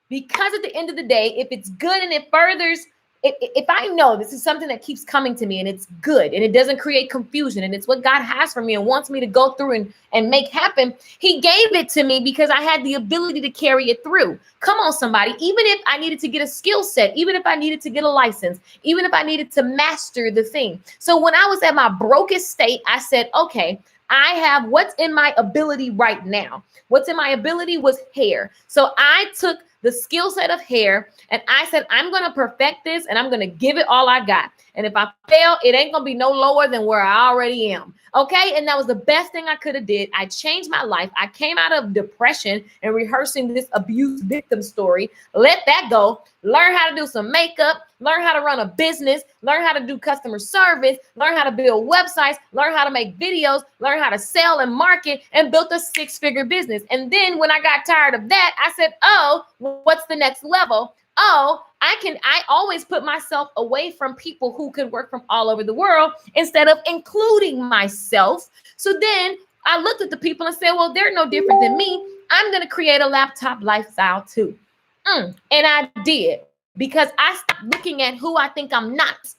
Because at the end of the day, if it's good and it furthers, if I know this is something that keeps coming to me and it's good and it doesn't create confusion and it's what God has for me and wants me to go through and make happen, he gave it to me because I had the ability to carry it through. Come on, somebody. Even if I needed to get a skill set, even if I needed to get a license, even if I needed to master the thing. So when I was at my brokest state, I said, okay, I have what's in my ability right now. What's in my ability was hair. So I took the skill set of hair and I said, I'm going to perfect this and I'm going to give it all I got. And if I fail, it ain't going to be no lower than where I already am. Okay. And that was the best thing I could have did. I changed my life. I came out of depression and rehearsing this abuse victim story. Let that go. Learn how to do some makeup, learn how to run a business, learn how to do customer service, learn how to build websites, learn how to make videos, learn how to sell and market, and built a 6-figure business. And then when I got tired of that, I said, oh, what's the next level? Oh, I always put myself away from people who could work from all over the world instead of including myself. So then I looked at the people and said, well, they're no different than me. I'm going to create a laptop lifestyle too. And I did because I stopped looking at who I think I'm not.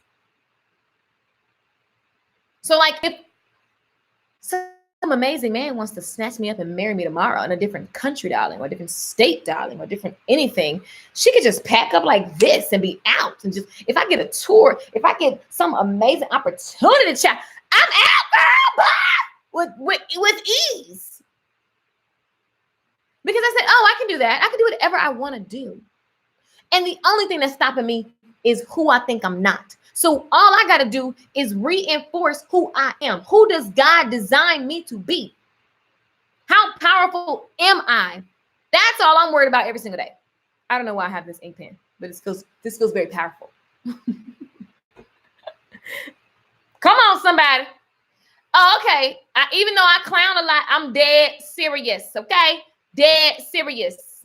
So like if some amazing man wants to snatch me up and marry me tomorrow in a different country, darling, or a different state, darling, or different anything, she could just pack up like this and be out. And just, if I get a tour, if I get some amazing opportunity to chat, I'm out, girl, with ease. Because I said, oh, I can do that. I can do whatever I want to do. And the only thing that's stopping me is who I think I'm not. So all I got to do is reinforce who I am. Who does God design me to be? How powerful am I? That's all I'm worried about every single day. I don't know why I have this ink pen, but this feels very powerful. Come on, somebody. Oh, okay. Even though I clown a lot, I'm dead serious. Okay. Dead serious.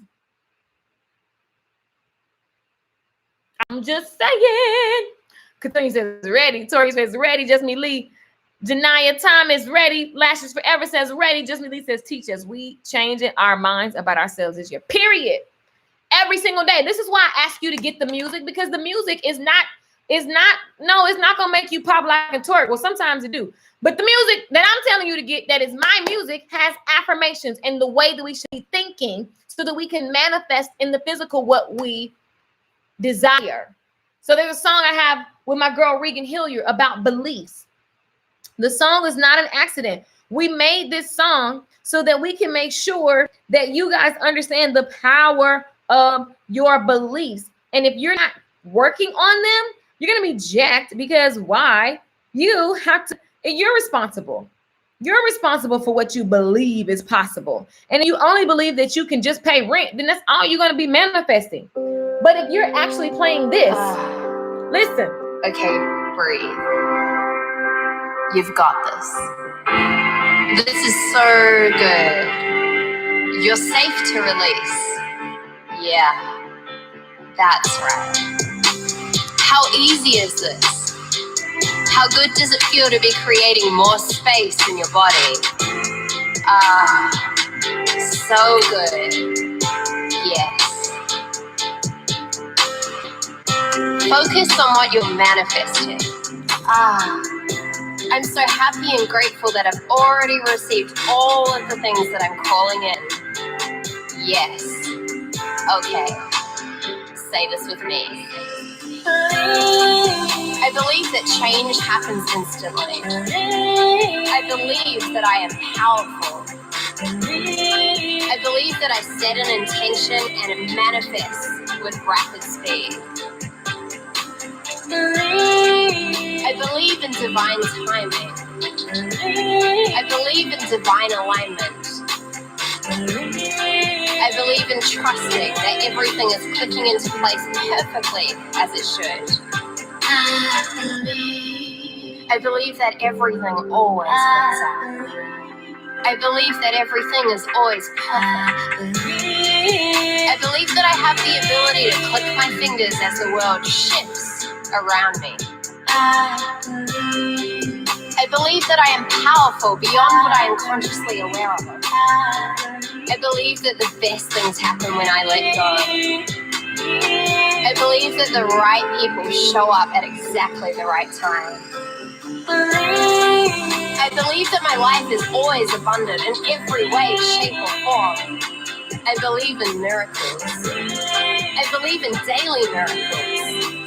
I'm just saying. Kathunia says ready. Tori says ready. Just me Lee. Janaya Thomas ready. Lashes Forever says ready. Just me Lee says teach us. We changing our minds about ourselves this year. Period. Every single day. This is why I ask you to get the music, because the music it's not gonna make you pop like a twerk. Well, sometimes it do. But the music that I'm telling you to get, that is my music, has affirmations and the way that we should be thinking so that we can manifest in the physical what we desire. So there's a song I have with my girl Regan Hilliard about beliefs. The song is not an accident. We made this song so that we can make sure that you guys understand the power of your beliefs. And if you're not working on them, you're going to be jacked, because why? You have to, you're responsible. You're responsible for what you believe is possible. And if you only believe that you can just pay rent, then that's all you're going to be manifesting. But if you're actually playing this, listen. Okay, breathe. You've got this. This is so good. You're safe to release. Yeah, that's right. How easy is this? How good does it feel to be creating more space in your body? So good. Yes. Focus on what you're manifesting. I'm so happy and grateful that I've already received all of the things that I'm calling in. Yes. Okay. Say this with me. I believe that change happens instantly. I believe that I am powerful. I believe that I set an intention and it manifests with rapid speed. I believe in divine timing. I believe in divine alignment. I believe in trusting that everything is clicking into place perfectly as it should. I believe that everything always works out. I believe that everything is always perfect. I believe that I have the ability to click my fingers as the world shifts around me. I believe that I am powerful beyond what I am consciously aware of. I believe that the best things happen when I let go. I believe that the right people show up at exactly the right time. I believe that my life is always abundant in every way, shape, or form. I believe in miracles. I believe in daily miracles.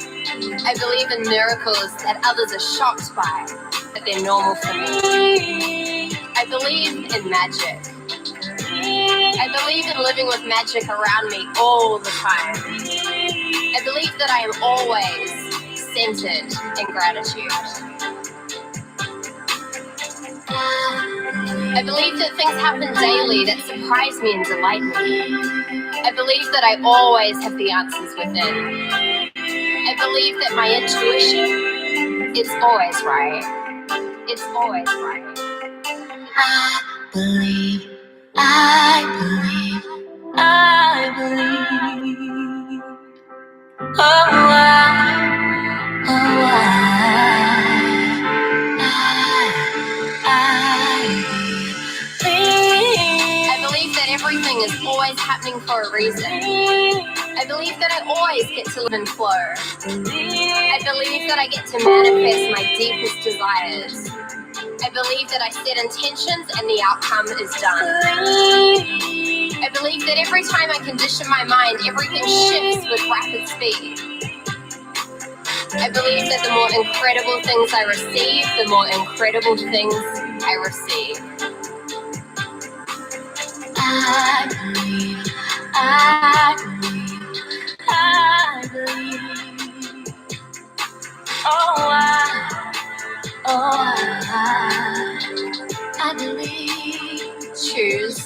I believe in miracles that others are shocked by, but they're normal for me. I believe in magic. I believe in living with magic around me all the time. I believe that I am always centered in gratitude. I believe that things happen daily that surprise me and delight me. I believe that I always have the answers within. I believe that my intuition is always right. It's always right. I believe. I believe that everything is always happening for a reason. I believe that I always get to live in flow. I believe that I get to manifest my deepest desires. I believe that I set intentions and the outcome is done. I believe that every time I condition my mind, everything shifts with rapid speed. I believe that the more incredible things I receive, the more incredible things I receive. I believe. I believe. Choose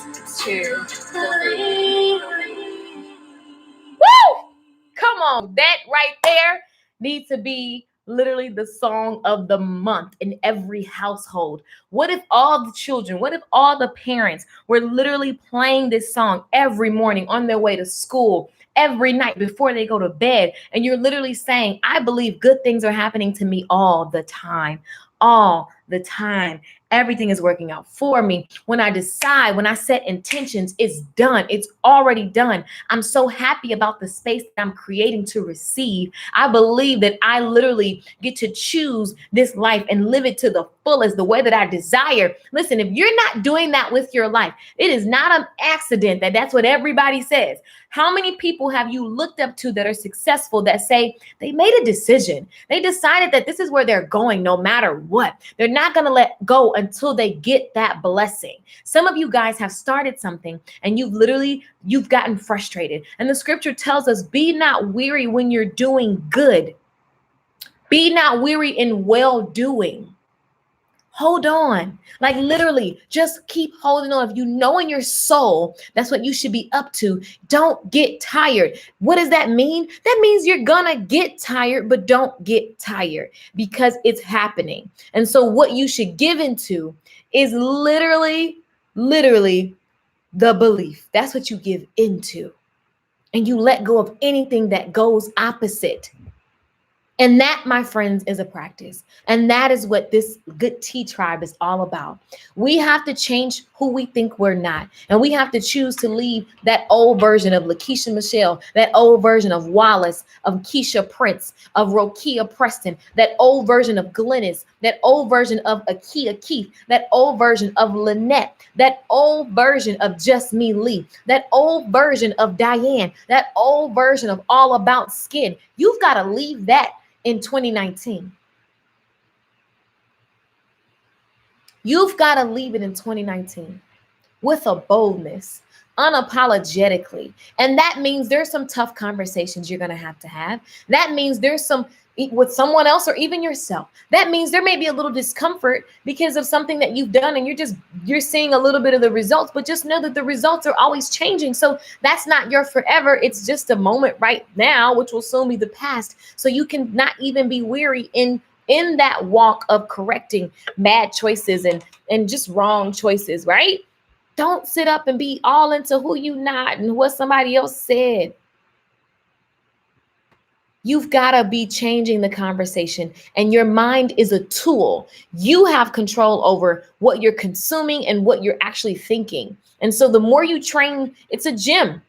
to believe. Woo! Come on, that right there needs to be literally the song of the month in every household. What if all the children, what if all the parents were literally playing this song every morning on their way to school, every night before they go to bed, and you're literally saying, I believe good things are happening to me all the time. All the time. Everything is working out for me. When I decide, when I set intentions, it's done. It's already done. I'm so happy about the space that I'm creating to receive. I believe that I literally get to choose this life and live it to the fullest, the way that I desire. Listen, if you're not doing that with your life, it is not an accident that that's what everybody says. How many people have you looked up to that are successful that say they made a decision? They decided that this is where they're going no matter what. They're not going to let go until they get that blessing. Some of you guys have started something and you've gotten frustrated. And the scripture tells us, be not weary when you're doing good. Be not weary in well-doing. Hold on. Like literally, just keep holding on. If you know in your soul, that's what you should be up to. Don't get tired. What does that mean? That means you're gonna get tired, but don't get tired because it's happening. And so what you should give into is literally the belief. That's what you give into. And you let go of anything that goes opposite. And that, my friends, is a practice. And that is what this good tea tribe is all about. We have to change who we think we're not. And we have to choose to leave that old version of Lakeisha Michelle, that old version of Wallace, of Keisha Prince, of Rokia Preston, that old version of Glennis, that old version of Akia Keith, that old version of Lynette, that old version of Just Me Lee, that old version of Diane, that old version of All About Skin. You've got to leave that in 2019. You've got to leave it in 2019 with a boldness, unapologetically. And that means there's some tough conversations you're going to have. That means there's some with someone else or even yourself. That means there may be a little discomfort because of something that you've done and you're seeing a little bit of the results, but just know that the results are always changing. So that's not your forever. It's just a moment right now, which will soon be the past. So you can not even be weary in that walk of correcting bad choices and just wrong choices, right? Don't sit up and be all into who you not and what somebody else said. You've got to be changing the conversation, and your mind is a tool. You have control over what you're consuming and what you're actually thinking. And so the more you train, it's a gym.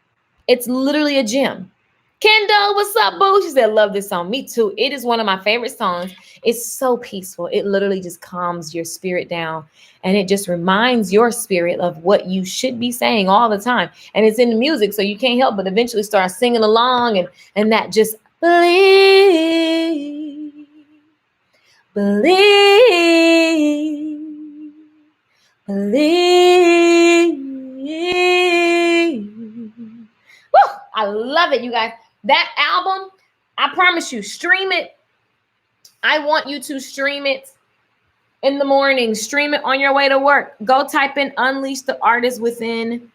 It's literally a gym. Kendall, what's up, boo? She said, love this song. Me too. It is one of my favorite songs. It's so peaceful. It literally just calms your spirit down. And it just reminds your spirit of what you should be saying all the time. And it's in the music, so you can't help but eventually start singing along. And that just believe. Woo! I love it, you guys. That album, I promise you, stream it. I want you to stream it in the morning. Stream it on your way to work. Go type in Unleash the Artist Within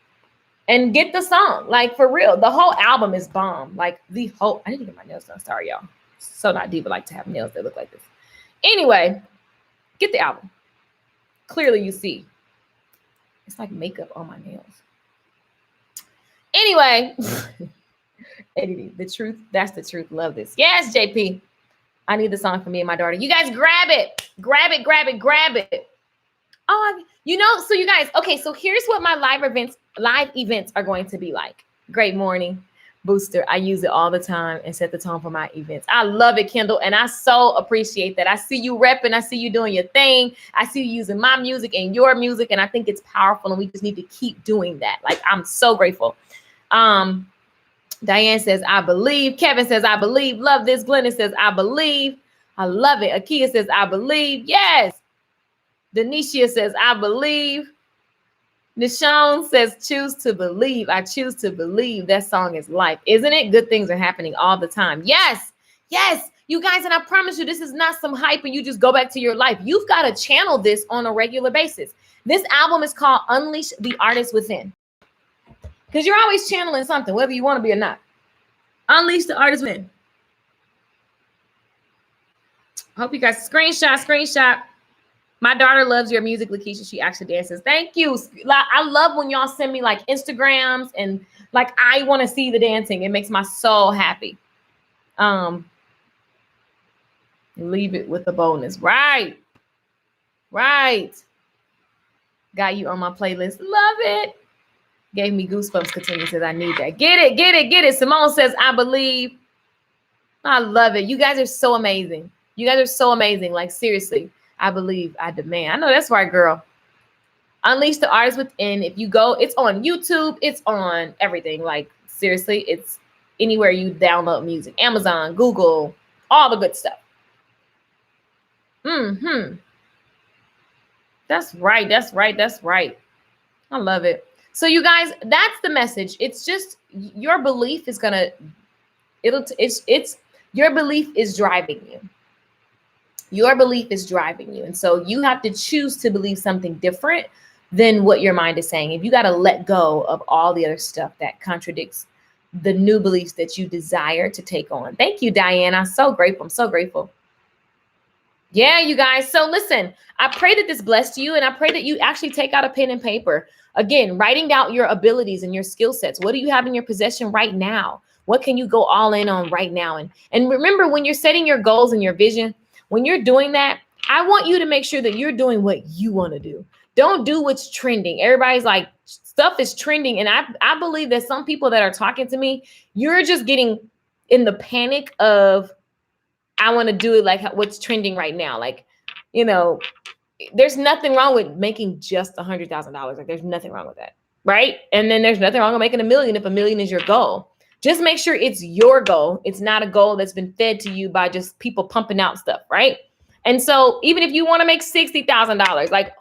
and get the song. Like, for real, the whole album is bomb. Like, I didn't get my nails done. Sorry, y'all. So not diva like to have nails that look like this. Anyway, get the album. Clearly you see. It's like makeup on my nails. Anyway, the truth, that's the truth. Love this. Yes, JP. I need the song for me and my daughter. You guys grab it. Grab it, grab it, grab it. Oh, so you guys, okay, so here's what my live events are going to be like. Great morning booster. I use it all the time and set the tone for my events. I love it, Kendall, and I so appreciate that. I see you repping. I see you doing your thing. I see you using my music and your music, and I think it's powerful, and we just need to keep doing that. Like, I'm so grateful. Diane says, I believe. Kevin says, I believe. Love this. Glennis says, I believe. I love it. Akia says, I believe. Yes. Denisha says, I believe. Nishon says, choose to believe. I choose to believe. That song is life. Isn't it? Good things are happening all the time. Yes. Yes. You guys, and I promise you, this is not some hype and you just go back to your life. You've got to channel this on a regular basis. This album is called Unleash the Artist Within. Because you're always channeling something, whether you want to be or not. Unleash the Artist Within. Hope you guys screenshot. My daughter loves your music, Lakeisha. She actually dances. Thank you. I love when y'all send me like Instagrams and like I want to see the dancing. It makes my soul happy. Leave it with a bonus. Right. Got you on my playlist. Love it. Gave me goosebumps. Continue says I need that. Get it. Simone says I believe. I love it. You guys are so amazing. Like, seriously. I believe, I demand. I know that's right, girl. Unleash the Artist Within. If you go, it's on YouTube. It's on everything. Like, seriously, it's anywhere you download music. Amazon, Google, all the good stuff. That's right. That's right. That's right. I love it. So you guys, that's the message. It's just your belief is gonna it's your belief is driving you. Your belief is driving you. And so you have to choose to believe something different than what your mind is saying. If you got to let go of all the other stuff that contradicts the new beliefs that you desire to take on. Thank you, Diana. I'm so grateful. I'm so grateful. Yeah, you guys. So listen, I pray that this blessed you, and I pray that you actually take out a pen and paper. Again, writing down your abilities and your skill sets. What do you have in your possession right now? What can you go all in on right now? And remember, when you're setting your goals and your vision, when you're doing that, I want you to make sure that you're doing what you want to do. Don't do what's trending. Everybody's like, stuff is trending. And I believe that some people that are talking to me, you're just getting in the panic of, I want to do it like what's trending right now. Like, you know, there's nothing wrong with making just $100,000. Like, there's nothing wrong with that, right? And then there's nothing wrong with making $1 million if $1 million is your goal. Just make sure it's your goal. It's not a goal that's been fed to you by just people pumping out stuff, right? And so even if you want to make $60,000, like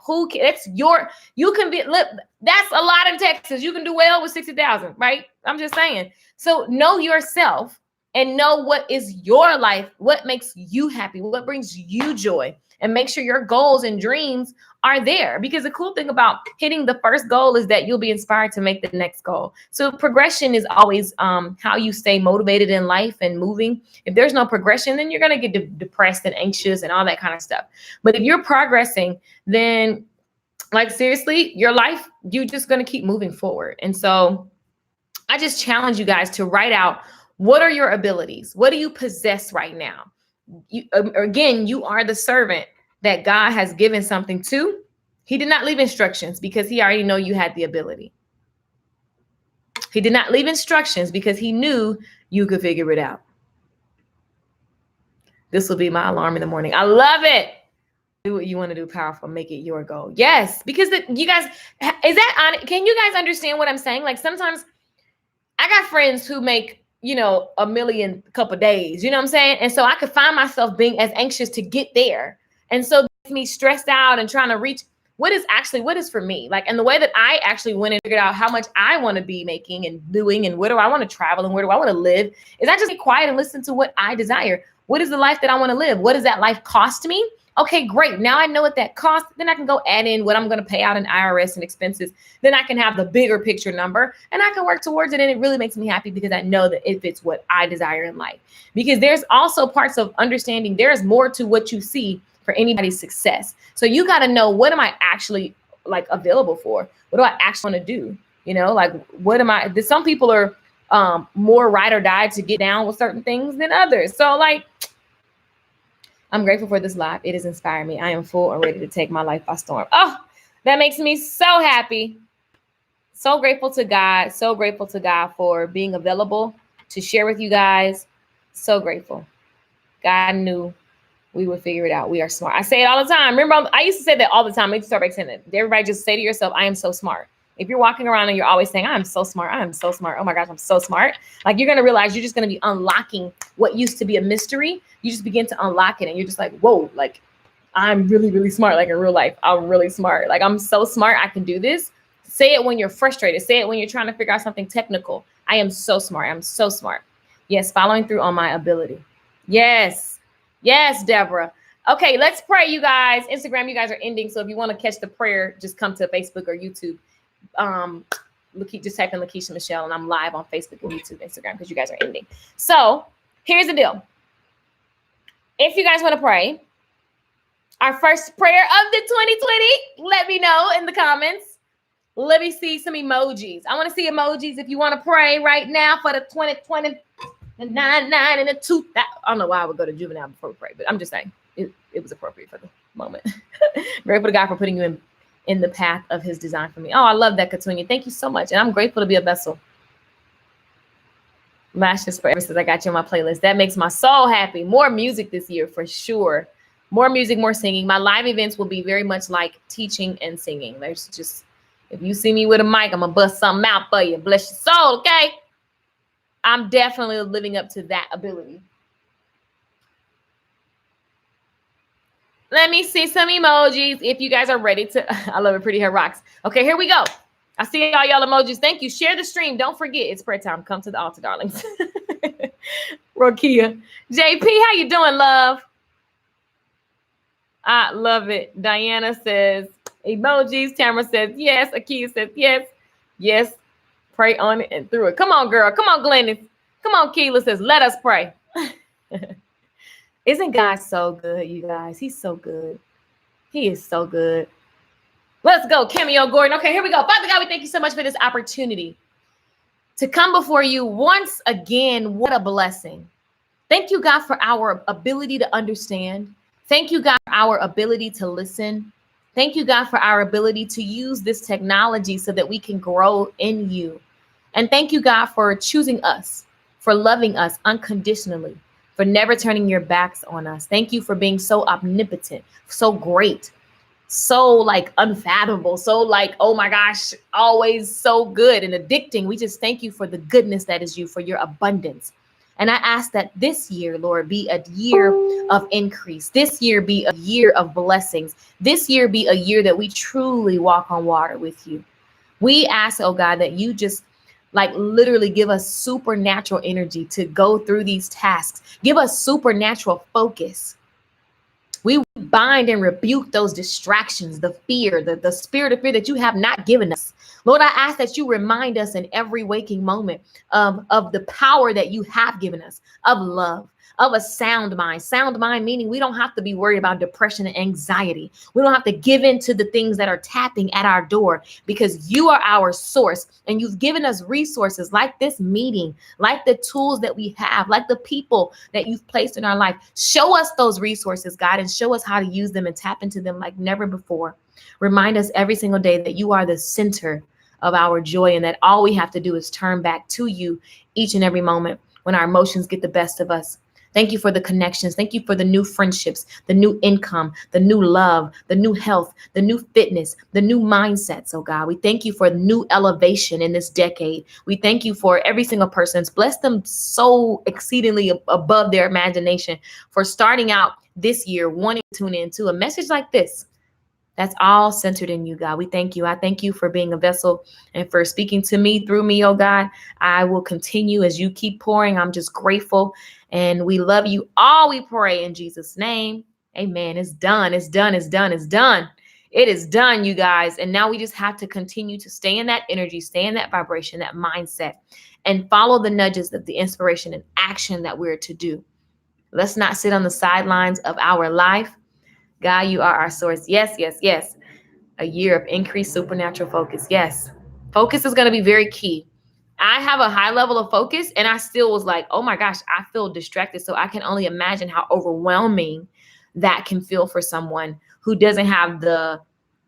you can be, look, that's a lot in Texas. You can do well with 60,000, right? I'm just saying. So know yourself and know what is your life, what makes you happy, what brings you joy, and make sure your goals and dreams are there. Because the cool thing about hitting the first goal is that you'll be inspired to make the next goal. So progression is always how you stay motivated in life and moving. If there's no progression, then you're going to get depressed and anxious and all that kind of stuff. But if you're progressing, then like seriously, your life, you're just going to keep moving forward. And so I just challenge you guys to write out, what are your abilities? What do you possess right now? Again, you are the servant that God has given something to. He did not leave instructions because he already know you had the ability. He did not leave instructions because he knew you could figure it out. This will be my alarm in the morning. I love it. Do what you want to do, powerful. Make it your goal. Yes, because you guys, can you guys understand what I'm saying? Like, sometimes I got friends who make, $1 million a couple days, you know what I'm saying? And so I could find myself being as anxious to get there. And so that's me stressed out and trying to reach what is for me. Like, and the way that I actually went and figured out how much I want to be making and doing, and where do I want to travel and where do I want to live, is I just get quiet and listen to what I desire. What is the life that I want to live? What does that life cost me? Okay, great. Now I know what that costs. Then I can go add in what I'm going to pay out in IRS and expenses. Then I can have the bigger picture number and I can work towards it. And it really makes me happy because I know that it fits what I desire in life. Because there's also parts of understanding there's more to what you see for anybody's success. So you got to know, what am I actually like available for? What do I actually want to do? Like, what am I? Some people are more ride or die to get down with certain things than others. So like, I'm grateful for this live. It has inspired me. I am full and ready to take my life by storm. Oh, that makes me so happy. So grateful to God. So grateful to God for being available to share with you guys. So grateful. God knew we would figure it out. We are smart. I say it all the time. Remember, I used to say that all the time. I used to start by saying that. Everybody just say to yourself, I am so smart. If you're walking around and you're always saying, I'm so smart, I am so smart, oh my gosh, I'm so smart, like, you're going to realize you're just going to be unlocking what used to be a mystery. You just begin to unlock it and you're just like, whoa, like, I'm really, really smart. Like, in real life, I'm really smart. Like, I'm so smart. I can do this. Say it when you're frustrated. Say it when you're trying to figure out something technical. I am so smart. I'm so smart. Yes, following through on my ability. Yes. Yes, Deborah. Okay, let's pray, you guys. Instagram, you guys are ending. So if you want to catch the prayer, just come to Facebook or YouTube. Just type in Lakeisha Michelle, and I'm live on Facebook and YouTube, Instagram, because you guys are ending. So here's the deal. If you guys want to pray our first prayer of the 2020, let me know in the comments. Let me see some emojis. I want to see emojis if you want to pray right now for the 2020, the 99 and the 2. I don't know why I would go to juvenile before we pray, but I'm just saying it was appropriate for the moment. Grateful to God for putting you in the path of his design for me. Oh, I love that, Katunya. Thank you so much. And I'm grateful to be a vessel. Lashes forever says I got you on my playlist. That makes my soul happy. More music this year for sure. More music, more singing. My live events will be very much like teaching and singing. There's just, if you see me with a mic, I'm gonna bust something out for you. Bless your soul, okay? I'm definitely living up to that ability. Let me see some emojis if you guys are ready to. I love it. Pretty hair rocks. Okay, here we go. I see all y'all emojis. Thank you. Share the stream. Don't forget, it's prayer time. Come to the altar, darlings. Rokia. JP, how you doing, love? I love it. Diana says emojis. Tamara says yes. Akia says yes. Yes. Pray on it and through it. Come on, girl. Come on, Glennis. Come on, Keela says, let us pray. Isn't God so good, you guys? He's so good. He is so good. Let's go, Cameo Gordon. Okay, here we go. Father God, we thank you so much for this opportunity to come before you once again. What a blessing. Thank you, God, for our ability to understand. Thank you, God, for our ability to listen. Thank you, God, for our ability to use this technology so that we can grow in you. And thank you, God, for choosing us, for loving us unconditionally, for never turning your backs on us. Thank you for being so omnipotent, so great, so like unfathomable, so like, oh my gosh, always so good and addicting. We just thank you for the goodness that is you, for your abundance. And I ask that this year, Lord, be a year of increase. This year be a year of blessings. This year be a year that we truly walk on water with you. We ask, oh God, that you just like literally give us supernatural energy to go through these tasks. Give us supernatural focus. We bind and rebuke those distractions, the fear, the spirit of fear that you have not given us. Lord, I ask that you remind us in every waking moment of the power that you have given us, of love, of a sound mind. Sound mind meaning we don't have to be worried about depression and anxiety. We don't have to give in to the things that are tapping at our door, because you are our source and you've given us resources like this meeting, like the tools that we have, like the people that you've placed in our life. Show us those resources, God, and show us how to use them and tap into them like never before. Remind us every single day that you are the center of our joy and that all we have to do is turn back to you each and every moment when our emotions get the best of us. Thank you for the connections. Thank you for the new friendships, the new income, the new love, the new health, the new fitness, the new mindsets. Oh God, we thank you for new elevation in this decade. We thank you for every single person's bless them so exceedingly above their imagination for starting out this year, wanting to tune into a message like this. That's all centered in you, God. We thank you. I thank you for being a vessel and for speaking to me through me, oh God. I will continue as you keep pouring. I'm just grateful. And we love you all. We pray in Jesus' name. Amen. It's done. It's done. It's done. It's done. It is done, you guys. And now we just have to continue to stay in that energy, stay in that vibration, that mindset, and follow the nudges of the inspiration and action that we're to do. Let's not sit on the sidelines of our life. God, you are our source. Yes, yes, yes. A year of increased supernatural focus. Yes. Focus is going to be very key. I have a high level of focus and I still was like, oh my gosh, I feel distracted. So I can only imagine how overwhelming that can feel for someone who doesn't have the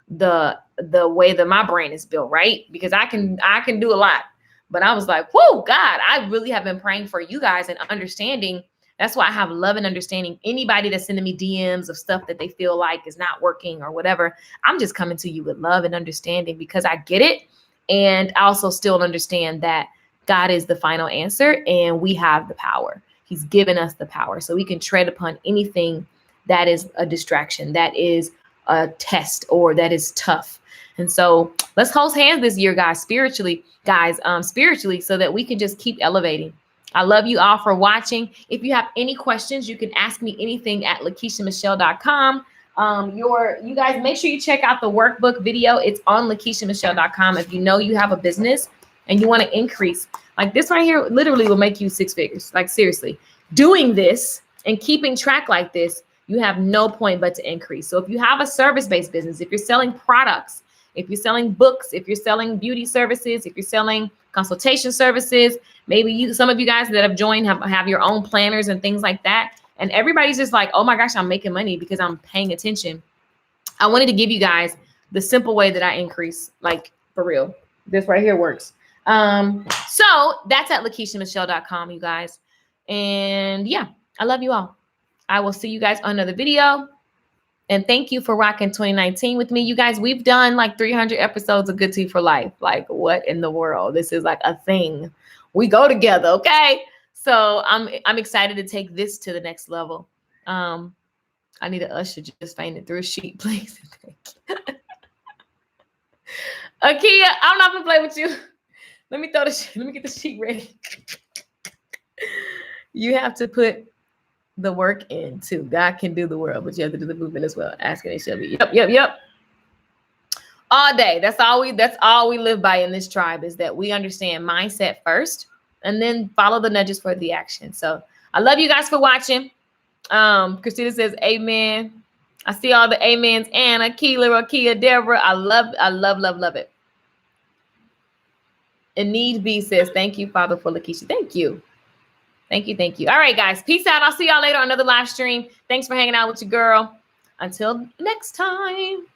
way that my brain is built, right? Because I can do a lot. But I was like, whoa, God, I really have been praying for you guys and understanding. That's why I have love and understanding. Anybody that's sending me DMs of stuff that they feel like is not working or whatever, I'm just coming to you with love and understanding because I get it. And I also still understand that God is the final answer and we have the power. He's given us the power so we can tread upon anything that is a distraction, that is a test, or that is tough. And so let's hold hands this year, guys, spiritually, so that we can just keep elevating. I love you all for watching. If you have any questions, you can ask me anything at LakeishaMichelle.com. You guys make sure you check out the workbook video. It's on LakeishaMichelle.com. If you know you have a business and you want to increase, like this right here literally will make you six figures. Like seriously, doing this and keeping track like this, you have no point but to increase. So if you have a service-based business, if you're selling products, if you're selling books, if you're selling beauty services, if you're selling consultation services, maybe some of you guys that have joined have your own planners and things like that. And everybody's just like, oh my gosh, I'm making money because I'm paying attention. I wanted to give you guys the simple way that I increase, like for real. This right here works. So that's at LakeishaMichelle.com, you guys. And yeah, I love you all. I will see you guys on another video. And thank you for rocking 2019 with me. You guys, we've done like 300 episodes of Good Tea for Life. Like what in the world? This is like a thing. We go together, okay? So I'm excited to take this to the next level. I need an usher just fainted through a sheet, please. Akia, I'm not gonna play with you. Let me throw the sheet. Let me get the sheet ready. You have to put the work in too. God can do the world, but you have to do the movement as well. Asking it shall be. Yep. All day. That's all we live by in this tribe, is that we understand mindset first and then follow the nudges for the action. So I love you guys for watching. Christina says amen. I see all the amens. Anna, Keela, Rakia, Deborah. I love it. And Need B says, thank you, Father, for Lakeisha. Thank you. All right, guys. Peace out. I'll see y'all later on another live stream. Thanks for hanging out with your girl. Until next time.